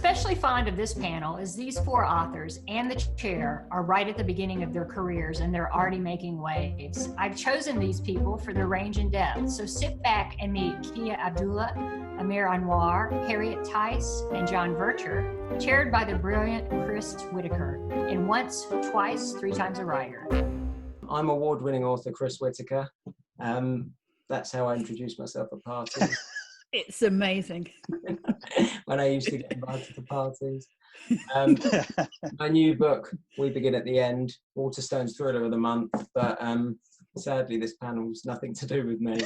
especially fond of this panel is these four authors and the chair are right at the beginning of their careers and they're already making waves. I've chosen these people for their range and depth, so sit back and meet Kia Abdullah, Amer Anwar, Harriet, Tyce, and John Vercher, chaired by the brilliant Chris Whitaker, and once, twice, three times a writer. I'm award-winning author Chris Whitaker. That's how I introduce myself at parties. It's amazing. When I used to get invited to parties. My new book, We Begin at the End, Waterstone's Thriller of the Month, but sadly this panel's nothing to do with me.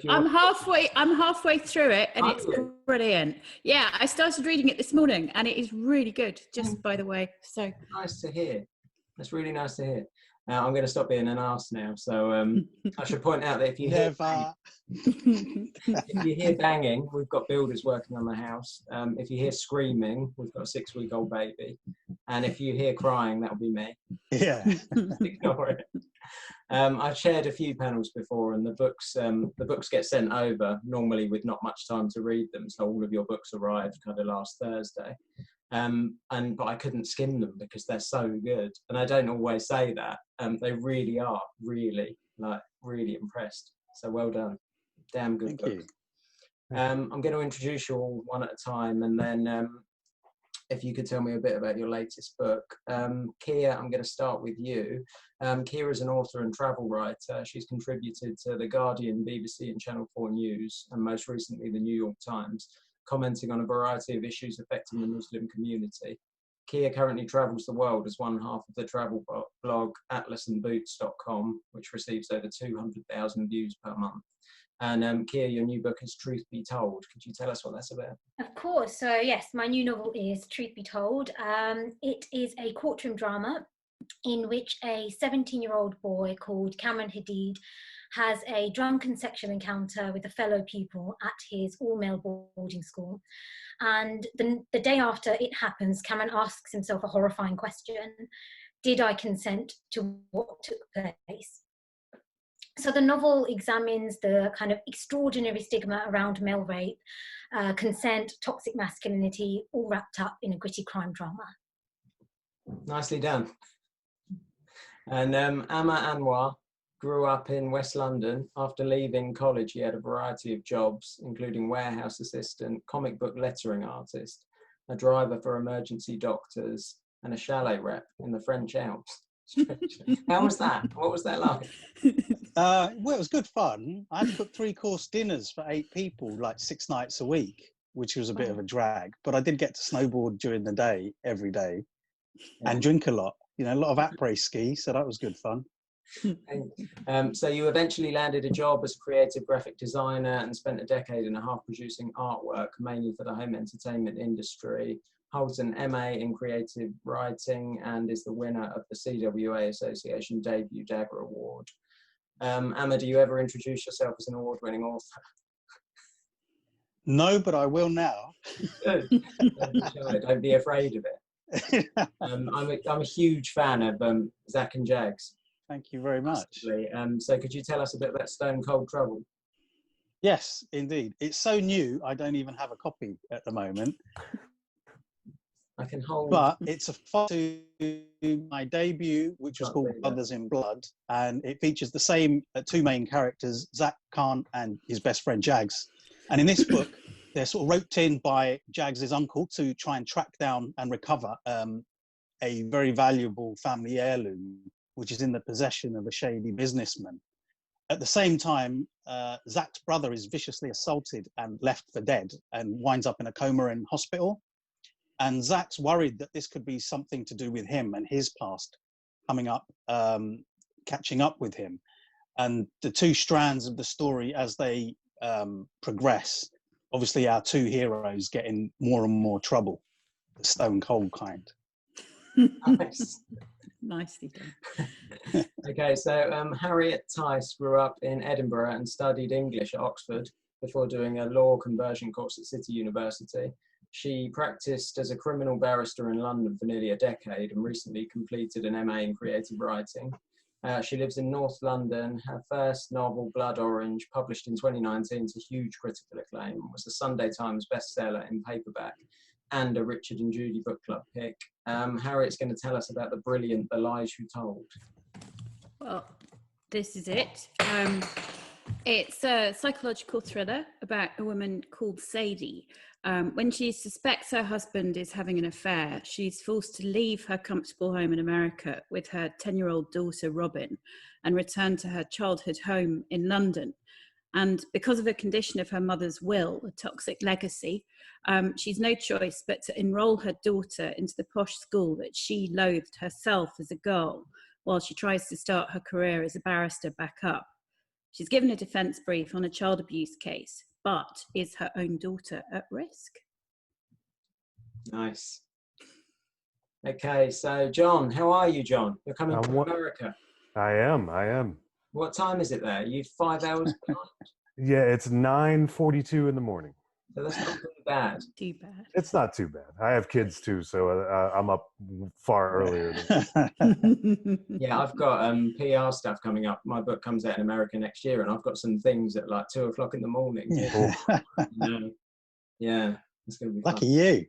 I'm halfway through it and it's brilliant. Yeah, I started reading it this morning and it is really good, just by the way. So nice to hear. That's really nice to hear. I'm going to stop being an arse now. So I should point out that if you hear banging, we've got builders working on the house. If you hear screaming, we've got a 6-week-old baby. And if you hear crying, that'll be me. Yeah. Ignore it. I've chaired a few panels before, and the books get sent over, normally with not much time to read them. So all of your books arrived kind of last Thursday. But I couldn't skim them because they're so good, and I don't always say that. They really are really impressed. So well done, damn good books. I'm going to introduce you all one at a time, and then if you could tell me a bit about your latest book. Kia, I'm going to start with you. Kia is an author and travel writer. She's contributed to The Guardian, BBC and Channel 4 News, and most recently The New York Times, commenting on a variety of issues affecting the Muslim community. Kia currently travels the world as one half of the travel blog atlasandboots.com, which receives over 200,000 views per month. And Kia, your new book is Truth Be Told. Could you tell us what that's about? Of course. So yes, my new novel is Truth Be Told. It is a courtroom drama in which a 17-year-old boy called Cameron Hadid has a drunken sexual encounter with a fellow pupil at his all-male boarding school. And the day after it happens, Cameron asks himself a horrifying question: did I consent to what took place? So the novel examines the kind of extraordinary stigma around male rape, consent, toxic masculinity, all wrapped up in a gritty crime drama. Nicely done. And Amer Anwar grew up in West London. After leaving college, he had a variety of jobs, including warehouse assistant, comic book lettering artist, a driver for emergency doctors, and a chalet rep in the French Alps. How was that? What was that like? Well, it was good fun. I had to cook 3-course dinners for 8 people, like 6 nights a week, which was a bit of a drag. But I did get to snowboard during the day, every day, and drink a lot. You know, a lot of après ski, so that was good fun. So you eventually landed a job as a creative graphic designer and spent a decade and a half producing artwork, mainly for the home entertainment industry. Holds an MA in creative writing and is the winner of the CWA Association Debut Dagger Award. Amer, do you ever introduce yourself as an award-winning author? No, but I will now. Good. Don't be afraid of it. I'm a huge fan of Zach and Jags. Thank you very much. So could you tell us a bit about Stone Cold Trouble? Yes, indeed. It's so new, I don't even have a copy at the moment. I can hold. But it's a follow to my debut, which was called Brothers in Blood, and it features the same 2 main characters, Zach Khan and his best friend Jags. And in this book, they're sort of roped in by Jags' uncle to try and track down and recover a very valuable family heirloom, which is in the possession of a shady businessman. At the same time, Zach's brother is viciously assaulted and left for dead and winds up in a coma in hospital. And Zach's worried that this could be something to do with him and his past coming up, catching up with him. And the 2 strands of the story as they progress, obviously our 2 heroes get in more and more trouble, the stone cold kind. Nice. Nicely done. Okay, so Harriet Tyce grew up in Edinburgh and studied English at Oxford before doing a law conversion course at City University. She practiced as a criminal barrister in London for nearly a decade and recently completed an MA in creative writing. She lives in North London. Her first novel, Blood Orange, published in 2019 to huge critical acclaim, was a Sunday Times bestseller in paperback and a Richard and Judy book club pick. Harriet's going to tell us about the brilliant The Lies You Told. Well, this is it. It's a psychological thriller about a woman called Sadie. When she suspects her husband is having an affair, she's forced to leave her comfortable home in America with her 10-year-old daughter, Robin, and return to her childhood home in London. And because of a condition of her mother's will, a toxic legacy, she's no choice but to enroll her daughter into the posh school that she loathed herself as a girl, while she tries to start her career as a barrister back up. She's given a defence brief on a child abuse case, but is her own daughter at risk? Nice. Okay, so John, how are you, John? You're coming from America. I am. What time is it there? You 5 hours behind? Yeah, it's 9:42 in the morning. So that's not too bad. Too bad. It's not too bad. I have kids too, so I'm up far earlier. Yeah, I've got PR stuff coming up. My book comes out in America next year, and I've got some things at like 2 o'clock in the morning. Yeah, it's going to be lucky you.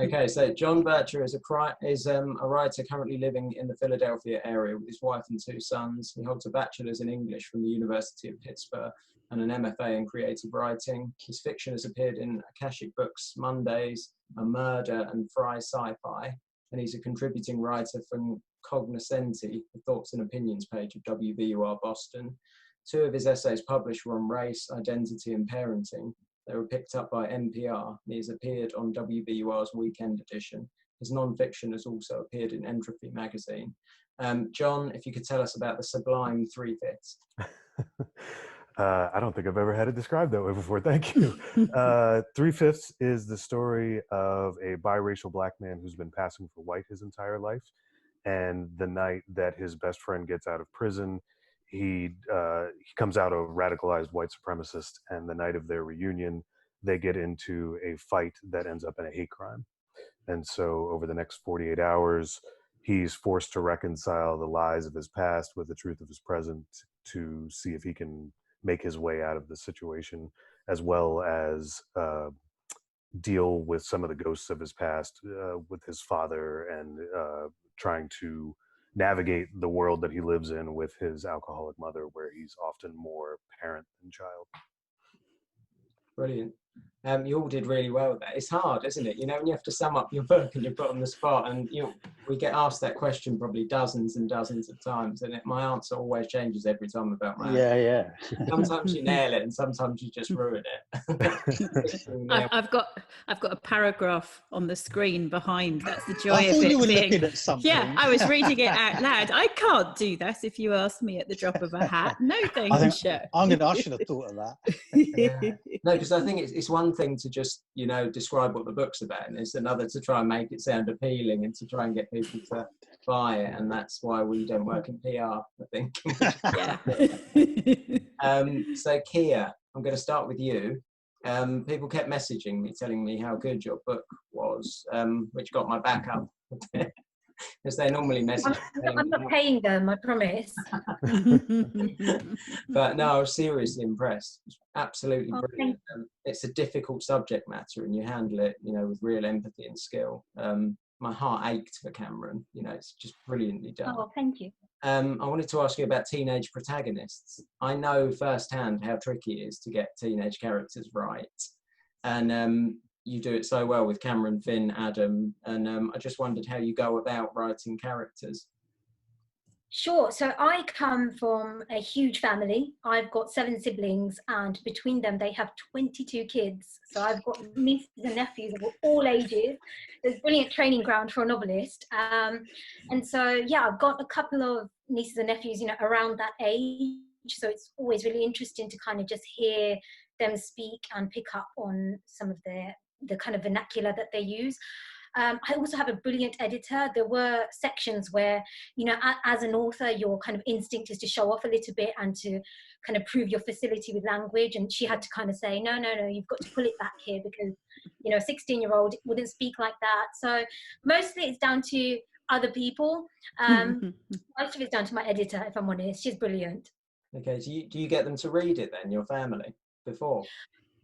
Okay, so John Vercher is a writer currently living in the Philadelphia area with his wife and 2 sons. He holds a bachelor's in English from the University of Pittsburgh and an MFA in creative writing. His fiction has appeared in Akashic Books, Mondays, A Murder, and Fry Sci-Fi. And he's a contributing writer from Cognoscenti, the Thoughts and Opinions page of WBUR Boston. 2 of his essays published were on race, identity, and parenting. They were picked up by NPR, and he has appeared on WBUR's Weekend Edition. His non-fiction has also appeared in Entropy magazine. John, if you could tell us about the sublime 3/5. I don't think I've ever had it described that way before. Thank you. 3/5 is the story of a biracial black man who's been passing for white his entire life. And the night that his best friend gets out of prison, he comes out a radicalized white supremacist, and the night of their reunion, they get into a fight that ends up in a hate crime. And so over the next 48 hours, he's forced to reconcile the lies of his past with the truth of his present to see if he can make his way out of the situation, as well as deal with some of the ghosts of his past with his father, and trying to navigate the world that he lives in with his alcoholic mother, where he's often more parent than child. Brilliant. You all did really well there. It's hard, isn't it? You know, when you have to sum up your book and you're put on the spot, and we get asked that question probably dozens and dozens of times, and my answer always changes every time about my answer. Sometimes you nail it, and sometimes you just ruin it. I've got a paragraph on the screen behind. That's the joy I of thought it. You were looking at something. Yeah, I was reading it out loud. I can't do that if you ask me at the drop of a hat. No, thank you. I should have thought of that. Yeah. No, because I think it's one thing to just, describe what the book's about, and it's another to try and make it sound appealing and to try and get people to buy it, and that's why we don't work in PR, I think. So Kia, I'm going to start with you. People kept messaging me, telling me how good your book was, which got my back up. Because they normally message. I'm not paying them, I promise. But no, I was seriously impressed. It's absolutely brilliant. It's a difficult subject matter, and you handle it, with real empathy and skill. My heart ached for Cameron. It's just brilliantly done. Oh, thank you. I wanted to ask you about teenage protagonists. I know firsthand how tricky it is to get teenage characters right, and you do it so well with Cameron, Finn, Adam, and I just wondered how you go about writing characters. Sure. So I come from a huge family. I've got 7 siblings, and between them they have 22 kids. So I've got nieces and nephews of all ages. There's brilliant training ground for a novelist. And so, I've got a couple of nieces and nephews, around that age. So it's always really interesting to kind of just hear them speak and pick up on some of the kind of vernacular that they use. I also have a brilliant editor. There were sections where, as an author, your kind of instinct is to show off a little bit and to kind of prove your facility with language. And she had to kind of say, no, you've got to pull it back here because, a 16-year-old wouldn't speak like that. So mostly it's down to other people. Most of it's down to my editor, if I'm honest. She's brilliant. Okay, do you get them to read it then, your family, before?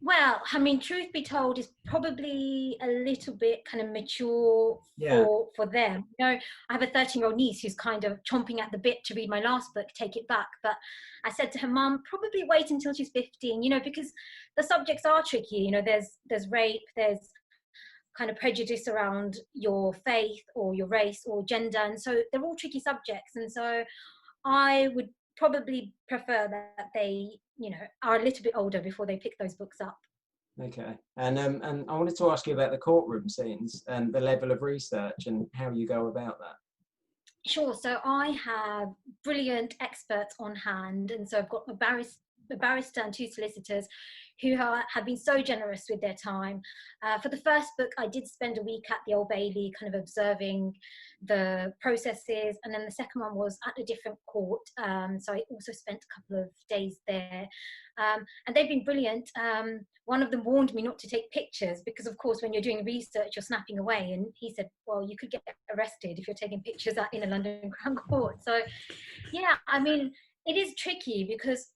Well, I mean, truth be told, is probably a little bit kind of mature Yeah. for them. You know, I have a 13-year-old niece who's kind of chomping at the bit to read my last book, Take It Back. But I said to her, Mum, probably wait until she's 15. You know, because the subjects are tricky. You know, there's rape, there's kind of prejudice around your faith or your race or gender, and so they're all tricky subjects. And so I would probably prefer that they, you know, are a little bit older before they pick those books up. Okay, and I wanted to ask you about the courtroom scenes and the level of research and how you go about that. Sure. So I have brilliant experts on hand, and so I've got a barrister and 2 solicitors who have been so generous with their time. For the first book, I did spend a week at the Old Bailey, kind of observing the processes, and then the second one was at a different court. So I also spent a couple of days there, and they've been brilliant. One of them warned me not to take pictures because, of course, when you're doing research, you're snapping away. And he said, well, you could get arrested if you're taking pictures in a London Crown Court. So, yeah, I mean, it is tricky because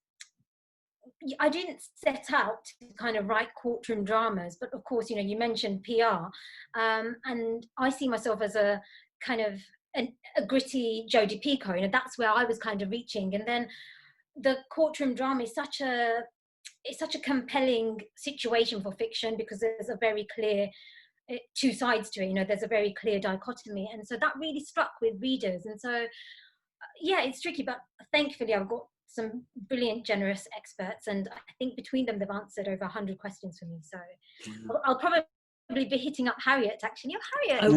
I didn't set out to kind of write courtroom dramas, but of course, you know, you mentioned PR, and I see myself as a kind of a gritty Jodie Picoult. You know, that's where I was kind of reaching. And then the courtroom drama is such a compelling situation for fiction because there's a very clear 2 sides to it. You know, there's a very clear dichotomy, and so that really struck with readers. And so, yeah, it's tricky, but thankfully I've got some brilliant, generous experts, and I think between them they've answered over 100 questions for me. So I'll probably be hitting up Harriet, actually. Harriet.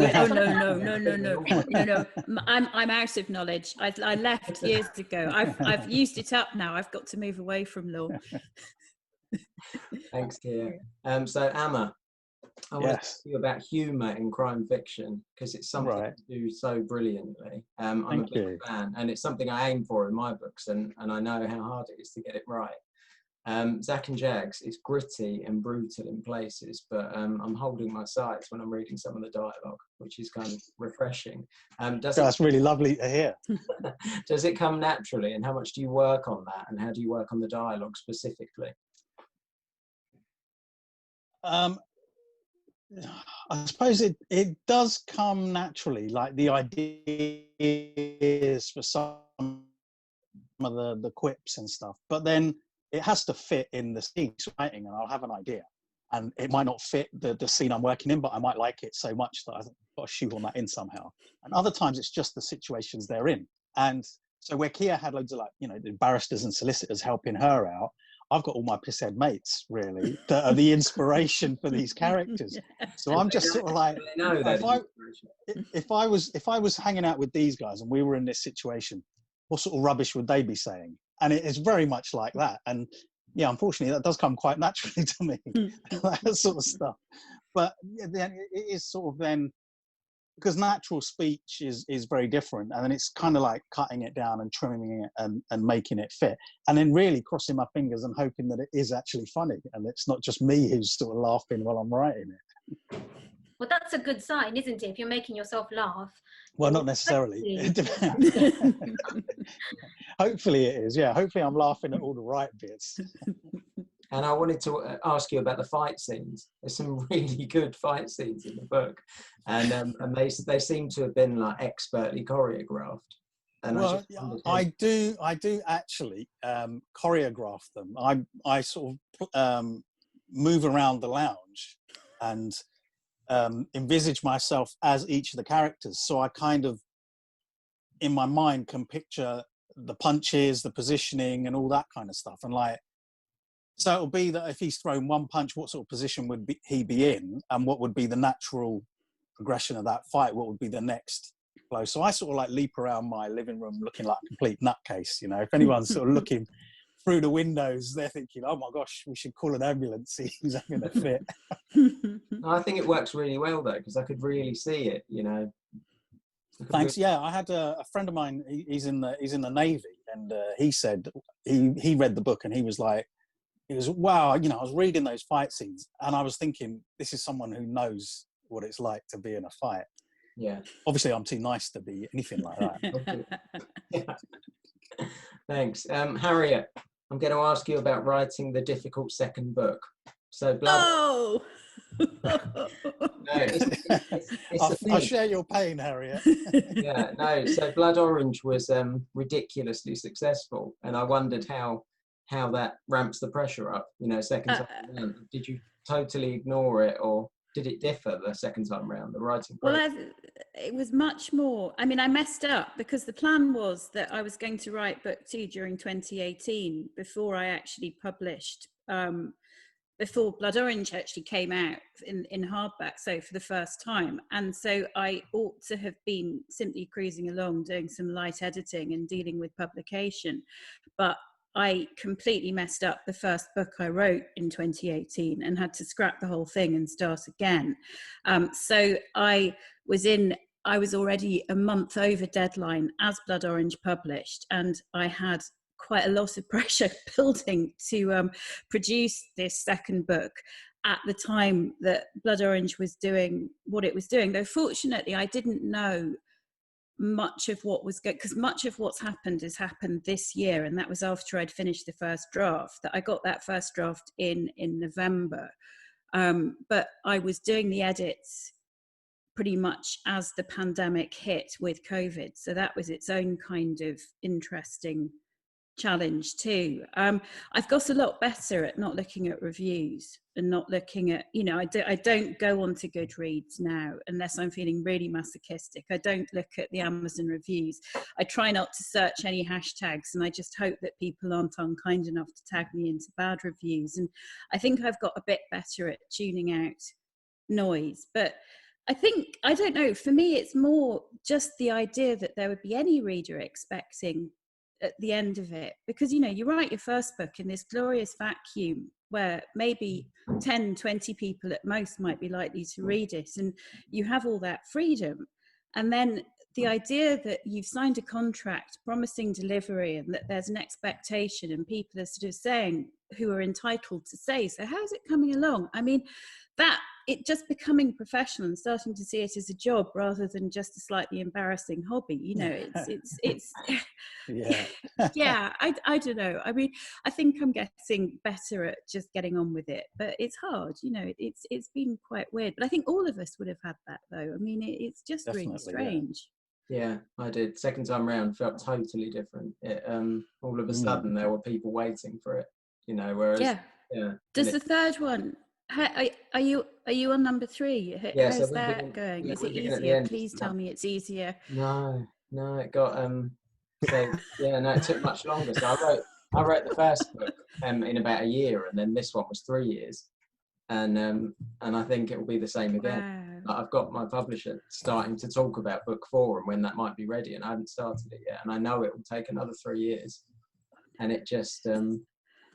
No. I'm out of knowledge. I left years ago. I've used it up now. I've got to move away from law. Thanks, Kia. So Amer, I want to ask you about humour in crime fiction because it's something you do so brilliantly. I'm a big fan, and it's something I aim for in my books, and I know how hard it is to get it right. Zack and Jags is gritty and brutal in places, but I'm holding my sides when I'm reading some of the dialogue, which is kind of refreshing. That's really lovely to hear. Does it come naturally, and how much do you work on that, and how do you work on the dialogue specifically? I suppose it does come naturally, like the ideas for some of the quips and stuff, but then it has to fit in the scene writing, and I'll have an idea and it might not fit the scene I'm working in, but I might like it so much that I've got to shoehorn that in somehow. And other times it's just the situations they're in. And so where Kia had loads of, like, you know, the barristers and solicitors helping her out, I've got all my pisshead mates, really, that are the inspiration for these characters. So I'm just sort of like, if I was hanging out with these guys and we were in this situation, what sort of rubbish would they be saying? And it is very much like that. And yeah, unfortunately, that does come quite naturally to me, that sort of stuff. But yeah, then it is sort of then, because natural speech is very different, and then it's kind of like cutting it down and trimming it and making it fit, and then really crossing my fingers and hoping that it is actually funny and it's not just me who's sort of laughing while I'm writing it. Well, that's a good sign, isn't it? If you're making yourself laugh. Well, not necessarily. Hopefully it is, yeah. Hopefully I'm laughing at all the right bits. And I wanted to ask you about the fight scenes. There's some really good fight scenes in the book, and they seem to have been like expertly choreographed. And well, I do actually choreograph them. I sort of move around the lounge and envisage myself as each of the characters. So I kind of, in my mind, can picture the punches, the positioning, and all that kind of stuff. And like, so it'll be that if he's thrown one punch, what sort of position would he be in, and what would be the natural progression of that fight? What would be the next blow? So I sort of like leap around my living room looking like a complete nutcase. You know, if anyone's sort of looking through the windows, they're thinking, "Oh my gosh, we should call an ambulance. He's having a fit." I think it works really well though, because I could really see it. You know. Thanks. Yeah, I had a friend of mine. He's in the Navy, and he said he read the book and he was like, wow, you know, I was reading those fight scenes and I was thinking, this is someone who knows what it's like to be in a fight. Yeah. Obviously, I'm too nice to be anything like that. Yeah. Thanks. Harriet, I'm going to ask you about writing the difficult second book. So blood. Oh. No, it's a I thing. share your pain, Harriet. Yeah, no. So Blood Orange was ridiculously successful, and I wondered how that ramps the pressure up. You know, second time around. Did you totally ignore it, or did it differ the second time round? The writing process? Well, it was much more. I mean, I messed up because the plan was that I was going to write book 2 during 2018 before I actually published. Before Blood Orange actually came out in hardback, so for the first time. And so I ought to have been simply cruising along, doing some light editing and dealing with publication. But I completely messed up the first book I wrote in 2018 and had to scrap the whole thing and start again. So I was already a month over deadline as Blood Orange published, and I had quite a lot of pressure building to produce this second book at the time that Blood Orange was doing what it was doing. Though fortunately I didn't know much of what was good, because much of what's happened has happened this year, and that was after I'd finished the first draft. That I got that first draft in November, but I was doing the edits pretty much as the pandemic hit with COVID, so that was its own kind of interesting challenge too. I've got a lot better at not looking at reviews and not looking at, you know, I don't go onto Goodreads now unless I'm feeling really masochistic. I don't look at the Amazon reviews. I try not to search any hashtags, and I just hope that people aren't unkind enough to tag me into bad reviews. And I think I've got a bit better at tuning out noise. But I think, I don't know, for me it's more just the idea that there would be any reader expecting at the end of it, because, you know, you write your first book in this glorious vacuum where maybe 10, 20 people at most might be likely to read it, and you have all that freedom. And then the idea that you've signed a contract promising delivery and that there's an expectation and people are sort of saying, who are entitled to say, so how's it coming along? I mean, that it just becoming professional and starting to see it as a job rather than just a slightly embarrassing hobby, you know, it's Yeah. yeah, I don't know. I mean, I think I'm getting better at just getting on with it, but it's hard, you know, it's been quite weird. But I think all of us would have had that though. I mean, it's just Definitely, really strange. Yeah, I did. Second time round felt totally different. It, all of a sudden there were people waiting for it, you know, whereas yeah. Does the third one, are you on number 3? Yeah, so How's that going? Is it easier? Please tell me it's easier. No, it got so yeah, no, it took much longer. So I wrote the first book in about a year, and then this one was 3 years, and I think it will be the same again. Wow. I've got my publisher starting to talk about book 4 and when that might be ready, and I haven't started it yet, and I know it will take another 3 years, and it just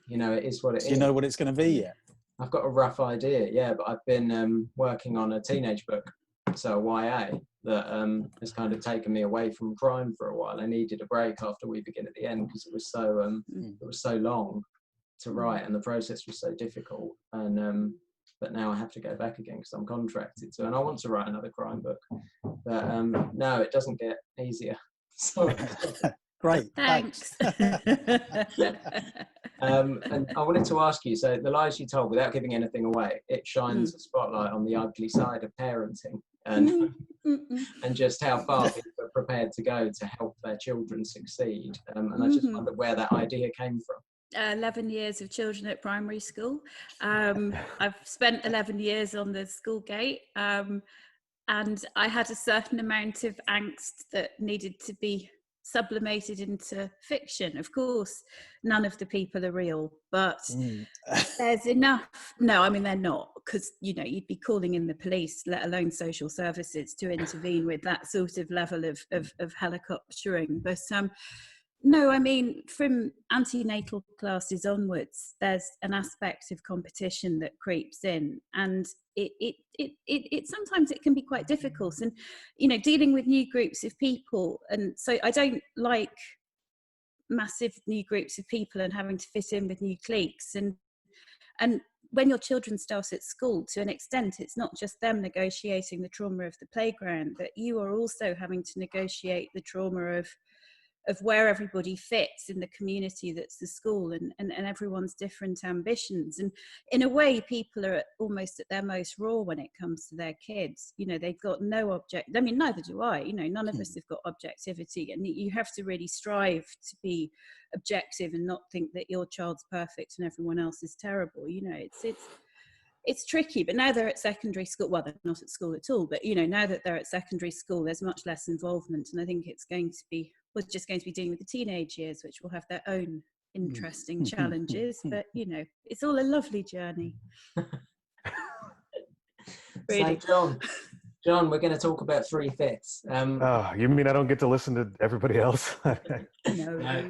you know, it is what it is. Do you know what it's going to be yet? I've got a rough idea, yeah, but I've been working on a teenage book, so YA, that has kind of taken me away from crime for a while. I needed a break after We Begin at the End because it was so long to write and the process was so difficult. And but now I have to go back again because I'm contracted to, and I want to write another crime book. But no, it doesn't get easier. Sorry. Great, Thanks. And I wanted to ask you, so The Lies You Told, without giving anything away, it shines a spotlight on the ugly side of parenting and and just how far people are prepared to go to help their children succeed. And I just wondered where that idea came from. 11 years of children at primary school. I've spent 11 years on the school gate, and I had a certain amount of angst that needed to be sublimated into fiction. Of course, none of the people are real, but there's enough. No, I mean, they're not, because, you know, you'd be calling in the police, let alone social services, to intervene with that sort of level of helicoptering. But no, I mean, from antenatal classes onwards, there's an aspect of competition that creeps in, and it sometimes it can be quite difficult, and, you know, dealing with new groups of people. And so I don't like massive new groups of people and having to fit in with new cliques. And when your children start at school, to an extent, it's not just them negotiating the trauma of the playground, but you are also having to negotiate the trauma of of where everybody fits in the community that's the school, and everyone's different ambitions. And in a way, people are almost at their most raw when it comes to their kids. You know, they've got no I mean, neither do I. You know, none of us have got objectivity, and you have to really strive to be objective and not think that your child's perfect and everyone else is terrible. You know, it's tricky. But now they're at secondary school, well, they're not at school at all, but you know, now that they're at secondary school, there's much less involvement, and I think we're just going to be dealing with the teenage years, which will have their own interesting challenges. But you know, it's all a lovely journey. Really. So John, we're going to talk about 3/5. You mean I don't get to listen to everybody else? No.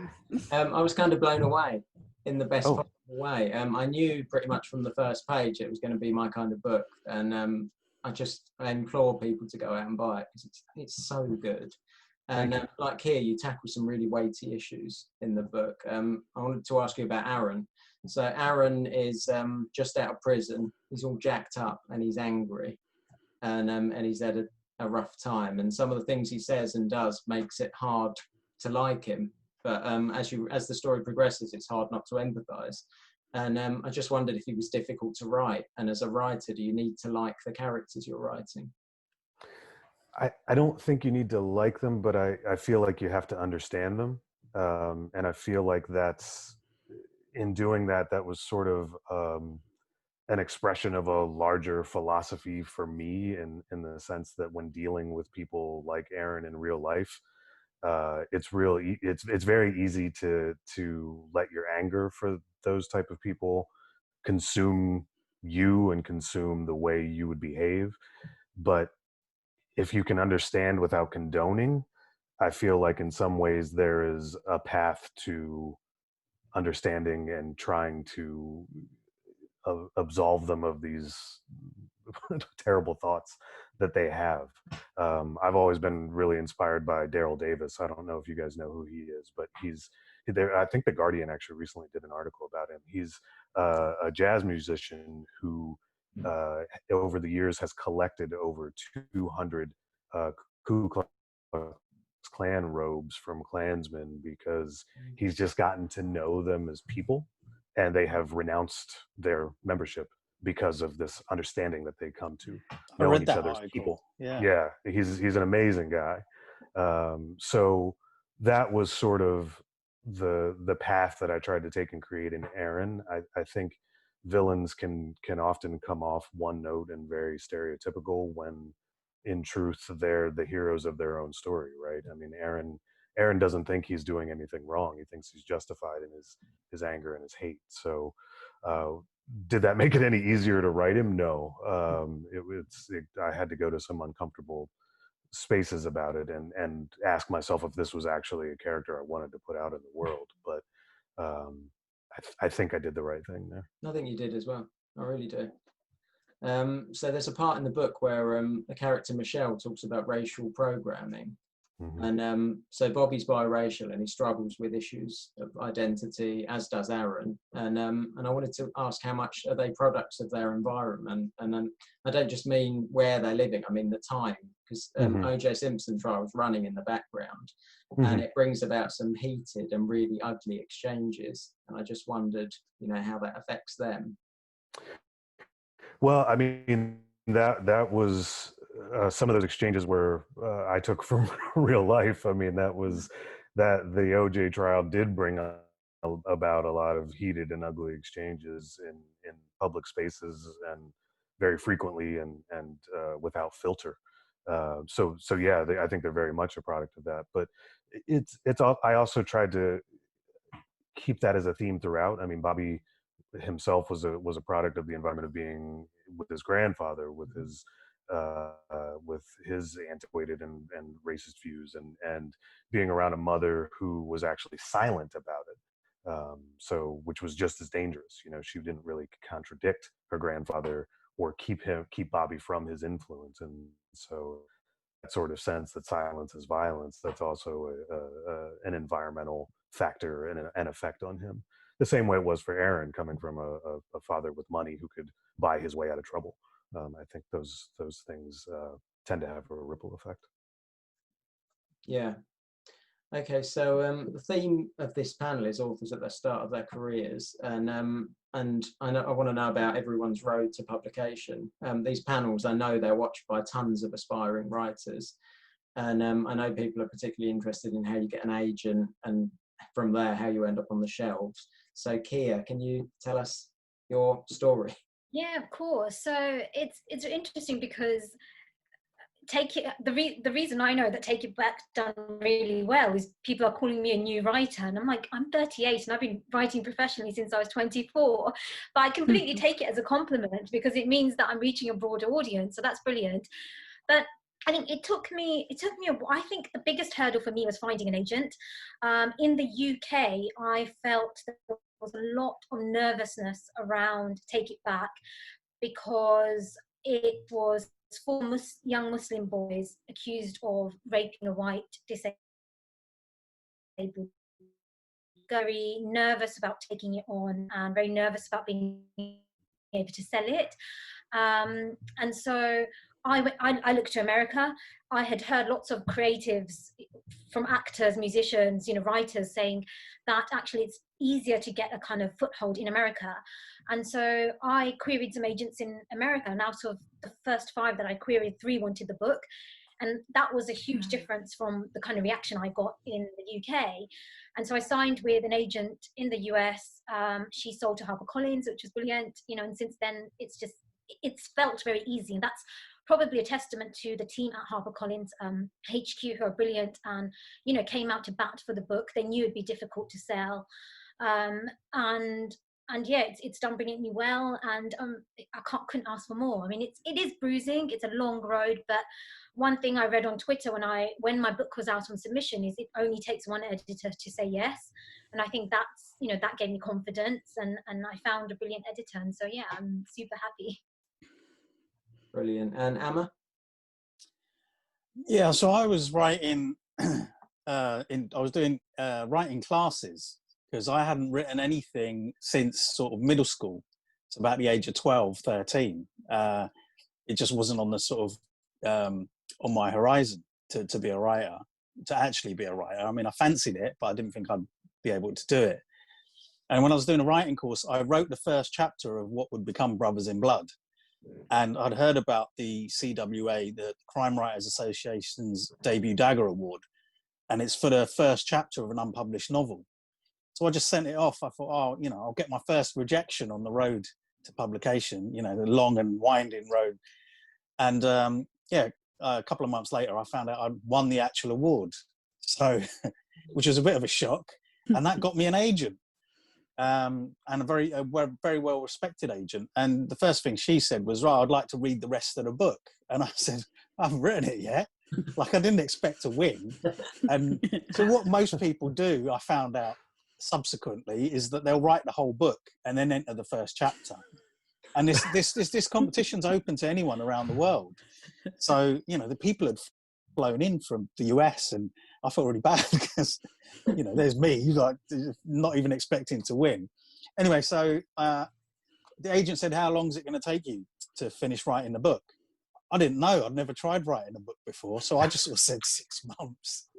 I was kind of blown away in the best possible way. I knew pretty much from the first page it was going to be my kind of book, and I implore people to go out and buy it because it's so good. And like here, you tackle some really weighty issues in the book. I wanted to ask you about Aaron. So Aaron is just out of prison. He's all jacked up and he's angry, and he's had a rough time. And some of the things he says and does makes it hard to like him. But as the story progresses, it's hard not to empathise. And I just wondered if he was difficult to write. And as a writer, do you need to like the characters you're writing? I don't think you need to like them, but I feel like you have to understand them. And I feel like in doing that was sort of an expression of a larger philosophy for me, in the sense that when dealing with people like Aaron in real life, it's very easy to let your anger for those type of people consume you and consume the way you would behave. But if you can understand without condoning, I feel like in some ways there is a path to understanding and trying to absolve them of these terrible thoughts that they have. I've always been really inspired by Daryl Davis. I don't know if you guys know who he is, but he's there. I think The Guardian actually recently did an article about him. He's a jazz musician who over the years has collected over 200 Ku Klux Klan robes from Klansmen because he's just gotten to know them as people, and they have renounced their membership because of this understanding that they come to knowing each other as people. Yeah, he's an amazing guy. So that was sort of the path that I tried to take in creating Aaron. I think villains can often come off one note and very stereotypical when in truth they're the heroes of their own story, right? I mean, Aaron doesn't think he's doing anything wrong. He thinks he's justified in his anger and his hate. So did that make it any easier to write him? No. I had to go to some uncomfortable spaces about it and ask myself if this was actually a character I wanted to put out in the world. But I think I did the right thing there. I think you did as well. I really do. So there's a part in the book where the character Michelle talks about racial programming. Mm-hmm. And so Bobby's biracial and he struggles with issues of identity, as does Aaron. And I wanted to ask, how much are they products of their environment? And I don't just mean where they're living, I mean the time, because O.J. Simpson trial was running in the background, and it brings about some heated and really ugly exchanges. And I just wondered, how that affects them. Well, I mean, that was some of those exchanges where I took from real life. I mean, that the OJ trial did bring about a lot of heated and ugly exchanges in public spaces, and very frequently and without filter. So yeah, I think they're very much a product of that. But I also tried to keep that as a theme throughout. I mean, Bobby himself was a product of the environment of being with his grandfather, with his antiquated and racist views, and being around a mother who was actually silent about it. So, which was just as dangerous. She didn't really contradict her grandfather or keep Bobby from his influence. And so that sort of sense that silence is violence, that's also an environmental factor and an effect on him. The same way it was for Aaron, coming from a father with money who could buy his way out of trouble. I think those things tend to have a ripple effect. Yeah. Okay, so the theme of this panel is authors at the start of their careers, and I want to know about everyone's road to publication. These panels, I know they're watched by tons of aspiring writers, and I know people are particularly interested in how you get an agent, and from there how you end up on the shelves. So Kia, can you tell us your story? Yeah, of course. So it's interesting because the reason I know that Take It Back done really well is people are calling me a new writer, and I'm like, I'm 38 and I've been writing professionally since I was 24, but I completely take it as a compliment because it means that I'm reaching a broader audience, so that's brilliant. But I think it took me I think the biggest hurdle for me was finding an agent. In the UK, I felt that there was a lot of nervousness around Take It Back because it was four young Muslim boys accused of raping a white disabled. Very nervous about taking it on and very nervous about being able to sell it. And so I looked to America. I had heard lots of creatives from actors, musicians, writers saying that actually it's easier to get a kind of foothold in America. And so I queried some agents in America, and out of the first 5 that I queried, 3 wanted the book. And that was a huge difference from the kind of reaction I got in the UK. And so I signed with an agent in the US. She sold to HarperCollins, which was brilliant, and since then it's felt very easy. And that's probably a testament to the team at HarperCollins, HQ, who are brilliant and, came out to bat for the book. They knew it'd be difficult to sell. And yeah, it's done brilliantly well, and I couldn't ask for more. I mean, it is bruising. It's a long road, but one thing I read on Twitter when my book was out on submission is it only takes one editor to say yes, and I think that's that gave me confidence, and I found a brilliant editor, and so yeah, I'm super happy. Brilliant. And Amer? Yeah, so I was writing. I was doing writing classes because I hadn't written anything since sort of middle school. It's about the age of 12, 13. It just wasn't on the sort of on my horizon to be a writer, to actually be a writer. I mean, I fancied it, but I didn't think I'd be able to do it. And when I was doing a writing course, I wrote the first chapter of what would become Brothers in Blood. And I'd heard about the CWA, the Crime Writers Association's debut Dagger Award, and it's for the first chapter of an unpublished novel. So I just sent it off. I thought, I'll get my first rejection on the road to publication, the long and winding road. And a couple of months later, I found out I'd won the actual award. So, which was a bit of a shock. And that got me an agent, and a very well-respected agent. And the first thing she said was, right, I'd like to read the rest of the book. And I said, I haven't written it yet. Like, I didn't expect to win. And so what most people do, I found out subsequently, is that they'll write the whole book and then enter the first chapter. And this competition's open to anyone around the world. So, the people had flown in from the US, and I felt really bad because, there's me, like, not even expecting to win. Anyway, so the agent said, how long is it going to take you to finish writing the book? I didn't know. I'd never tried writing a book before. So I just sort of said 6 months.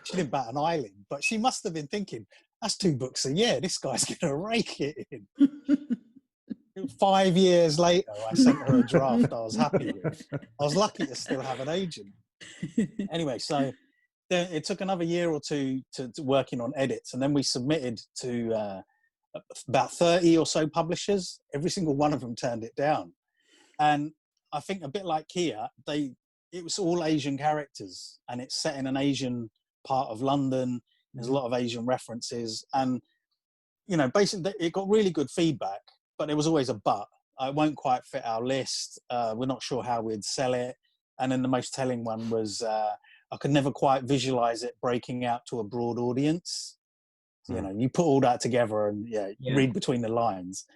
She didn't bat an eyelid, but she must have been thinking, that's 2 books a year. This guy's going to rake it in. 5 years later, I sent her a draft I was happy with. I was lucky to still have an agent. Anyway, so then it took another year or two to working on edits, and then we submitted to about 30 or so publishers. Every single one of them turned it down. And I think a bit like Kia, it was all Asian characters, and it's set in an Asian part of London. There's a lot of Asian references, and basically it got really good feedback, but there was always a but. It won't quite fit our list. We're not sure how we'd sell it. And then the most telling one was I could never quite visualize it breaking out to a broad audience. You put all that together and read between the lines.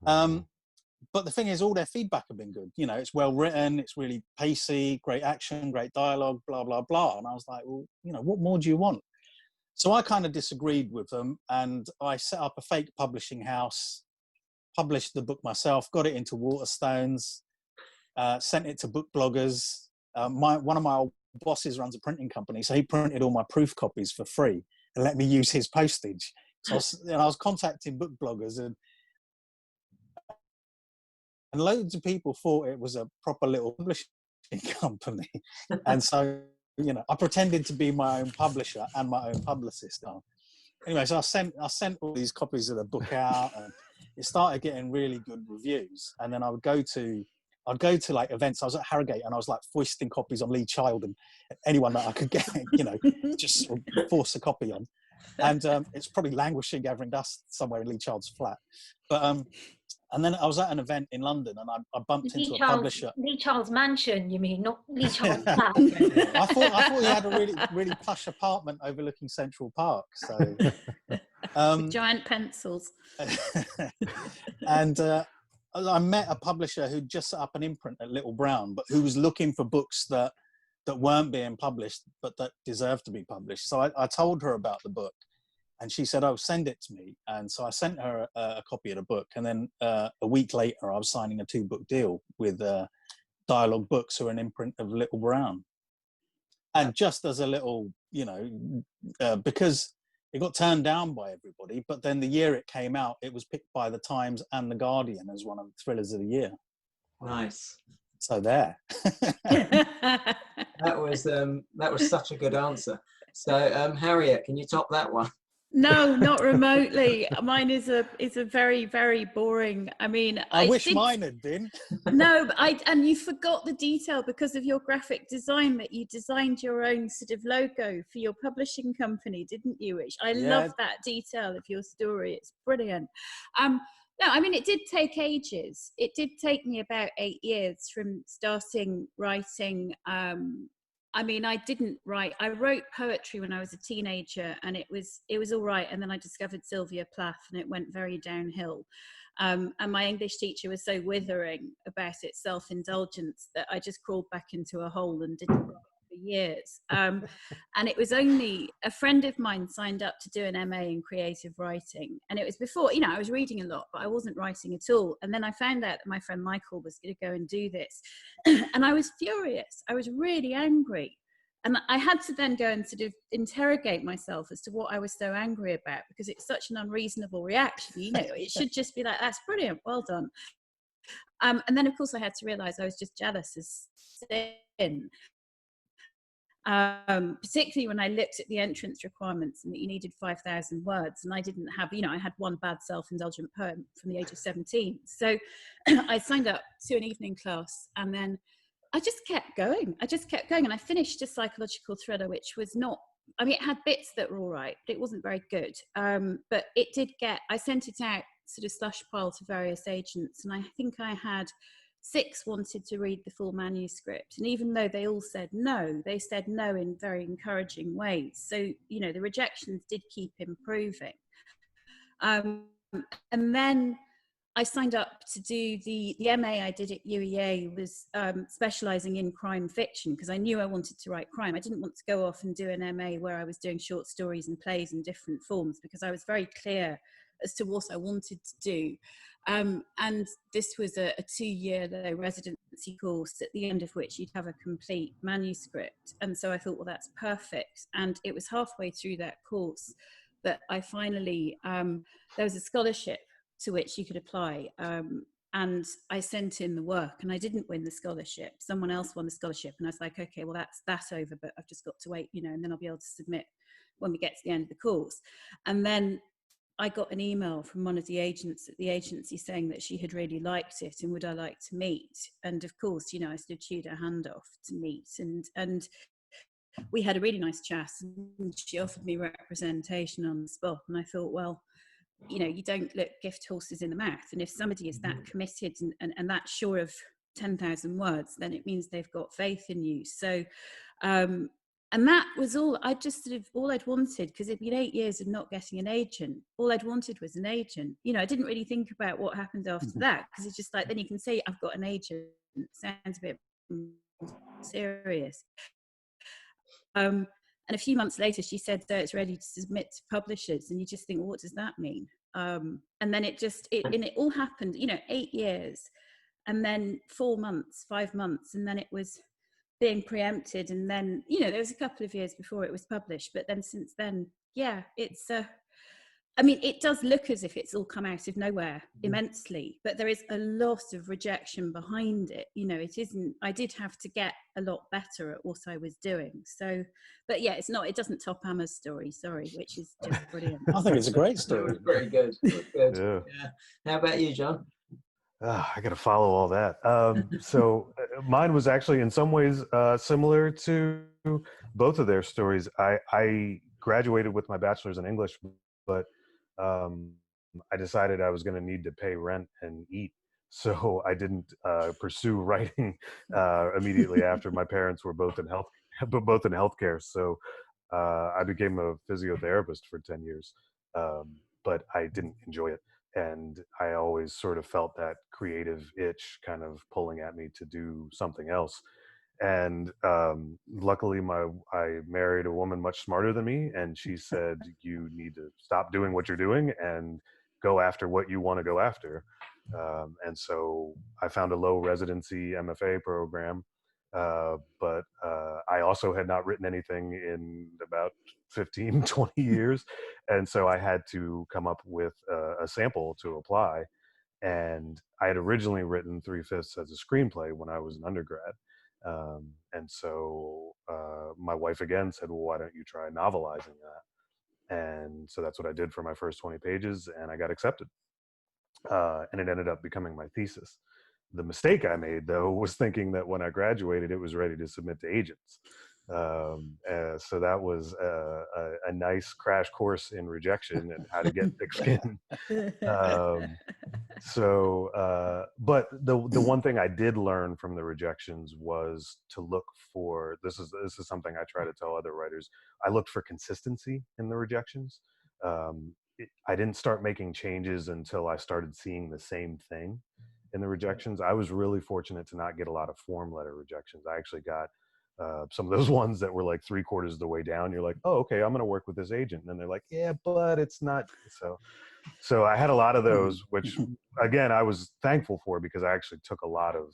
But the thing is, all their feedback have been good. It's well written, it's really pacey, great action, great dialogue, blah, blah, blah. And I was like, well, what more do you want? So I kind of disagreed with them, and I set up a fake publishing house, published the book myself, got it into Waterstones, sent it to book bloggers. One of my old bosses runs a printing company, so he printed all my proof copies for free and let me use his postage. So I was contacting book bloggers, and loads of people thought it was a proper little publishing company. And so, I pretended to be my own publisher and my own publicist. Anyway, so I sent all these copies of the book out, and it started getting really good reviews. And then I'd go to like events. I was at Harrogate, and I was like foisting copies on Lee Child and anyone that I could get, just sort of force a copy on. And it's probably languishing, gathering dust somewhere in Lee Child's flat. But and then I was at an event in London, and I bumped into a publisher. Lee Child's mansion, you mean, not Lee Child's flat? I thought he had a really, really plush apartment overlooking Central Park. So with giant pencils. And I met a publisher who just set up an imprint at Little Brown, but who was looking for books that weren't being published, but that deserved to be published. So I told her about the book. And she said, "Oh, send it to me." And so I sent her a copy of the book. And then a week later, I was signing a 2-book deal with Dialogue Books, who are an imprint of Little Brown. And just as a little, because it got turned down by everybody, but then the year it came out, it was picked by the Times and the Guardian as one of the thrillers of the year. Nice. So there. That was such a good answer. So Harriet, can you top that one? No, not remotely. Mine is a very, very boring. I mean, I wish mine had been. No, but and you forgot the detail because of your graphic design, that you designed your own sort of logo for your publishing company, didn't you? Which I love that detail of your story. It's brilliant. No, I mean, it did take ages. It did take me about 8 years from starting writing. I mean, I didn't write. I wrote poetry when I was a teenager, and it was all right. And then I discovered Sylvia Plath, and it went very downhill. And my English teacher was so withering about its self-indulgence that I just crawled back into a hole and didn't write for years. And it was only a friend of mine signed up to do an MA in creative writing, and it was before, I was reading a lot, but I wasn't writing at all. And then I found out that my friend Michael was going to go and do this, and I was furious. I was really angry, and I had to then go and sort of interrogate myself as to what I was so angry about, because it's such an unreasonable reaction. It should just be like, "That's brilliant, well done." And then of course I had to realize I was just jealous as sin. Particularly when I looked at the entrance requirements and that you needed 5,000 words, and I didn't have, I had one bad self-indulgent poem from the age of 17. So I signed up to an evening class, and then I just kept going. And I finished a psychological thriller, which was not, it had bits that were all right, but it wasn't very good. But it did I sent it out sort of slush pile to various agents, and I think I had 6 wanted to read the full manuscript, and even though they all said no, they said no in very encouraging ways. So the rejections did keep improving. And then I signed up to do the MA I did at UEA was specialising in crime fiction, because I knew I wanted to write crime. I didn't want to go off and do an MA where I was doing short stories and plays in different forms, because I was very clear as to what I wanted to do. And this was a 2-year residency course, at the end of which you'd have a complete manuscript. And so I thought, well, that's perfect. And it was halfway through that course that I finally, there was a scholarship to which you could apply. And I sent in the work, and I didn't win the scholarship. Someone else won the scholarship. And I was like, okay, well, that's over, but I've just got to wait, and then I'll be able to submit when we get to the end of the course. And then I got an email from one of the agents at the agency saying that she had really liked it and would I like to meet. And of course, I sort of chewed her hand off to meet, and we had a really nice chat, and she offered me representation on the spot. And I thought, well, you don't look gift horses in the mouth, and if somebody is that committed and that sure of 10,000 words, then it means they've got faith in you. So and that was all. I just sort of, all I'd wanted, because it'd been 8 years of not getting an agent. All I'd wanted was an agent. I didn't really think about what happened after that, because it's just like, then you can say, I've got an agent. It sounds a bit serious. And a few months later, she said that it's ready to submit to publishers. And you just think, well, what does that mean? And then it all happened, 8 years, and then 4 months, 5 months. And then it was being preempted. And then, you know, there was a couple of years before it was published, but then since then, yeah, it's I mean, it does look as if it's all come out of nowhere immensely, but there is a lot of rejection behind it. You know, it isn't, I did have to get a lot better at what I was doing. So, but yeah, it doesn't top Amer's story, sorry, which is just brilliant. I think it's a great It story. was pretty good. It was good. Yeah. How about you, John? I got to follow all that. So mine was actually in some ways similar to both of their stories. I graduated with my bachelor's in English, but I decided I was going to need to pay rent and eat. So I didn't pursue writing immediately after. My parents were both in healthcare. So I became a physiotherapist for 10 years, but I didn't enjoy it. And I always sort of felt that creative itch kind of pulling at me to do something else. And luckily I married a woman much smarter than me, and she said, you need to stop doing what you're doing and go after what you want to go after. And so I found a low residency MFA program, but I also had not written anything in about 15, 20 years. And so I had to come up with a sample to apply. And I had originally written 3/5 as a screenplay when I was an undergrad. And so my wife again said, well, why don't you try novelizing that? And so that's what I did for my first 20 pages, and I got accepted. And it ended up becoming my thesis. The mistake I made, though, was thinking that when I graduated, it was ready to submit to agents. So that was a nice crash course in rejection and how to get thick skin. But the one thing I did learn from the rejections was to look for, this is something I try to tell other writers, I looked for consistency in the rejections. I didn't start making changes until I started seeing the same thing in the rejections. I was really fortunate to not get a lot of form letter rejections. I actually got some of those ones that were like 3/4 of the way down. You're like, oh, okay, I'm going to work with this agent. And then they're like, yeah, but it's not. So I had a lot of those, which again, I was thankful for because I actually took a lot of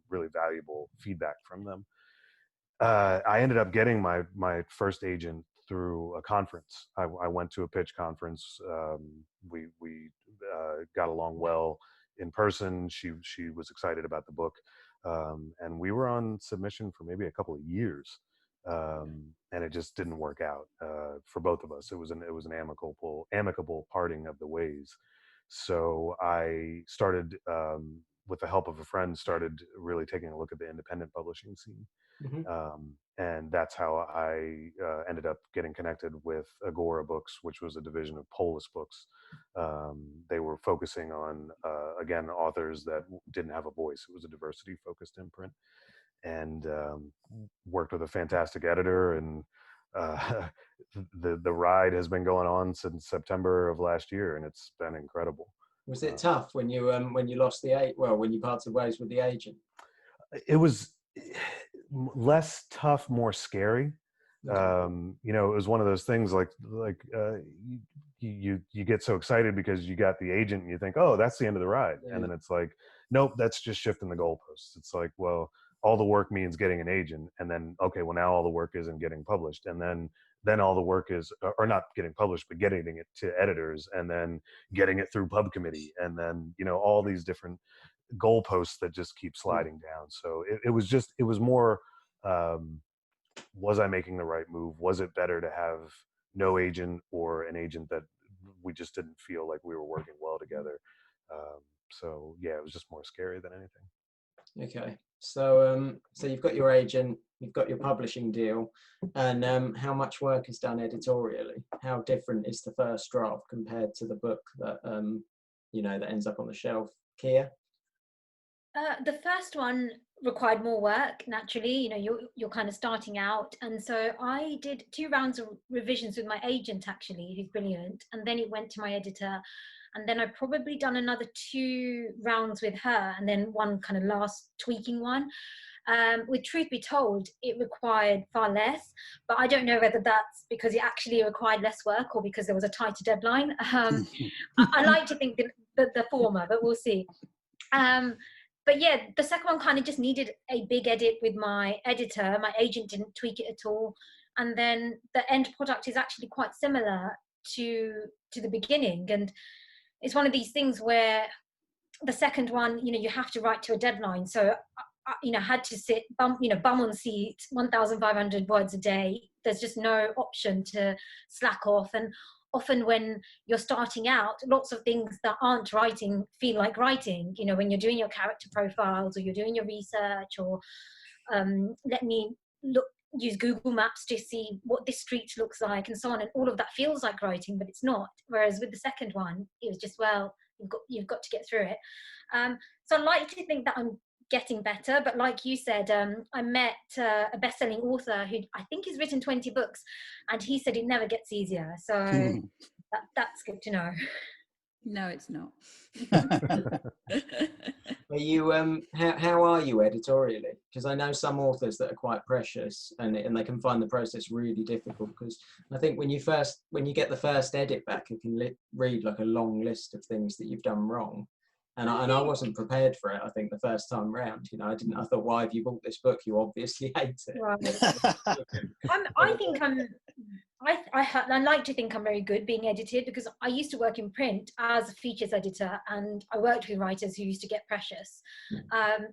really valuable feedback from them. I ended up getting my first agent through a conference. I went to a pitch conference. We got along well in person. She was excited about the book. And we were on submission for maybe a couple of years, and it just didn't work out for both of us. It was an amicable parting of the ways. So I started, with the help of a friend, started really taking a look at the independent publishing scene. And that's how I ended up getting connected with Agora Books, which was a division of Polis Books. They were focusing on, again, authors that didn't have a voice. It was a diversity-focused imprint, and worked with a fantastic editor. And the ride has been going on since September of last year, and it's been incredible. Was it tough when you lost when you parted ways with the agent? It was less tough, more scary. You know, it was one of those things like you get so excited because you got the agent and you think, oh, that's the end of the ride. Yeah. And then it's like, nope, that's just shifting the goalposts. It's like, well, all the work means getting an agent, and then, okay, well, now all the work isn't getting published. And then all the work is, or not getting published, but getting it to editors, and then getting it through pub committee. And then, you know, all these different goalposts that just keep sliding down. So it was more, was I making the right move? Was it better to have no agent or an agent that we just didn't feel like we were working well together? So yeah, it was just more scary than anything. Okay. So you've got your agent, you've got your publishing deal, and how much work is done editorially? How different is the first draft compared to the book that that ends up on the shelf? Kia? The first one required more work, naturally. You know, you're kind of starting out, and so I did 2 rounds of revisions with my agent, actually, who's brilliant, and then it went to my editor, and then I've probably done another 2 rounds with her, and then one kind of last tweaking one. With truth be told, it required far less, but I don't know whether that's because it actually required less work or because there was a tighter deadline. I like to think the former, but we'll see. but yeah, the second one kind of just needed a big edit with my editor. My agent didn't tweak it at all, and then the end product is actually quite similar to the beginning. And it's one of these things where the second one, you have to write to a deadline. So I had to sit bum on seat, 1,500 words a day. There's just no option to slack off. And often when you're starting out, lots of things that aren't writing feel like writing, when you're doing your character profiles, or you're doing your research, or use Google Maps to see what this street looks like, and so on. And all of that feels like writing, but it's not. Whereas with the second one, it was just, well, you've got to get through it. So I like to think that I'm getting better, but like you said, I met a best-selling author who I think has written 20 books, and he said it never gets easier. So that's good to know. No, it's not. Are you how are you editorially? Because I know some authors that are quite precious, and they can find the process really difficult. Because I think when you get the first edit back, you can read like a long list of things that you've done wrong. And I wasn't prepared for it. I think the first time round, I thought, why have you bought this book? You obviously hate it. Right. I like to think I'm very good being edited, because I used to work in print as a features editor, and I worked with writers who used to get precious.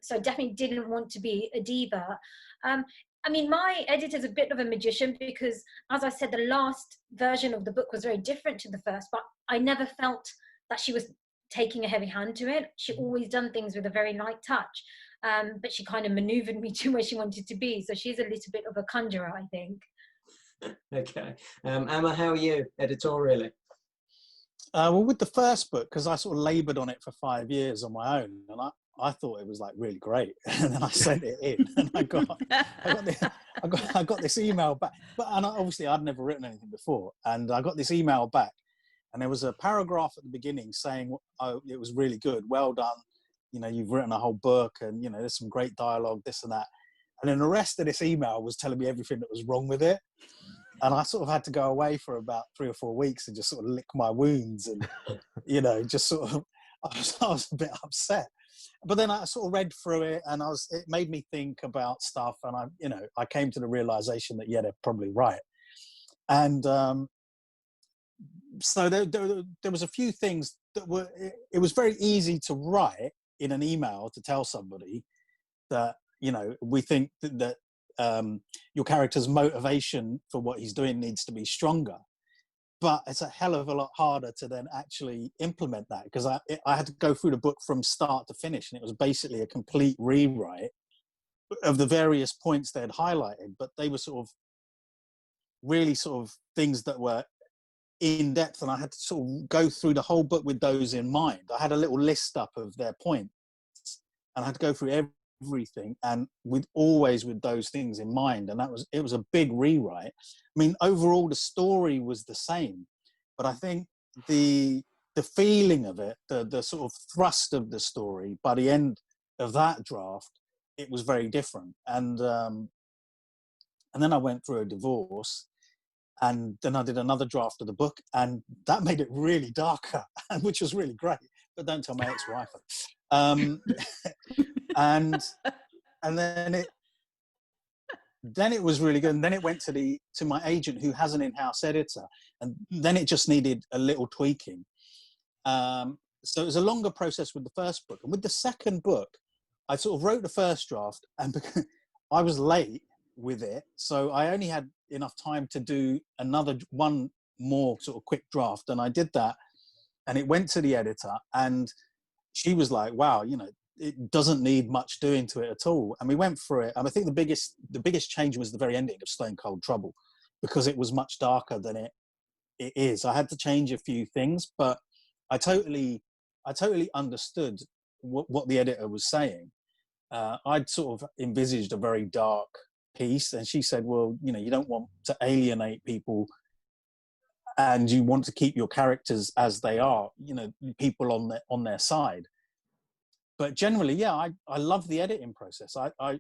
So I definitely didn't want to be a diva. My editor's a bit of a magician, because, as I said, the last version of the book was very different to the first, but I never felt that she was taking a heavy hand to it. She always done things with a very light touch, but she kind of maneuvered me to where she wanted to be. So she's a little bit of a conjurer, I think. Okay. Amer, how are you editorially? Well, with the first book, because I sort of laboured on it for 5 years on my own, and I thought it was like really great, and then I sent it in, and I got this email back. Obviously I'd never written anything before, and I got this email back, and there was a paragraph at the beginning saying, "Oh, it was really good, well done. You've written a whole book, and there's some great dialogue, this and that." And then the rest of this email was telling me everything that was wrong with it. And I sort of had to go away for about 3 or 4 weeks and just sort of lick my wounds, and, just sort of, I was a bit upset. But then I sort of read through it, and it made me think about stuff. And I came to the realization that, yeah, they're probably right. And so there was a few things that it was very easy to write in an email to tell somebody that, we think that your character's motivation for what he's doing needs to be stronger. But it's a hell of a lot harder to then actually implement that, because I had to go through the book from start to finish, and it was basically a complete rewrite of the various points they had highlighted, but they were sort of really sort of things that were in depth, and I had to sort of go through the whole book with those in mind. I had a little list up of their points, and I had to go through everything, and always with those things in mind. And it was a big rewrite. Overall the story was the same, but I think the feeling of it, the sort of thrust of the story by the end of that draft, it was very different. And then I went through a divorce, and then I did another draft of the book, and that made it really darker, which was really great. But don't tell my ex-wife. And then it was really good. And then it went to my agent, who has an in-house editor, and then it just needed a little tweaking. So it was a longer process with the first book. And with the second book, I sort of wrote the first draft, and because I was late with it, so I only had enough time to do one more sort of quick draft, and I did that, and it went to the editor, and she was like, wow, it doesn't need much doing to it at all. And we went through it, and I think the biggest change was the very ending of Stone Cold Trouble, because it was much darker than it is. I had to change a few things, but I totally understood what the editor was saying. I'd sort of envisaged a very dark piece, and she said, well, you don't want to alienate people, and you want to keep your characters as they are, people on their side. But generally, yeah, I love the editing process.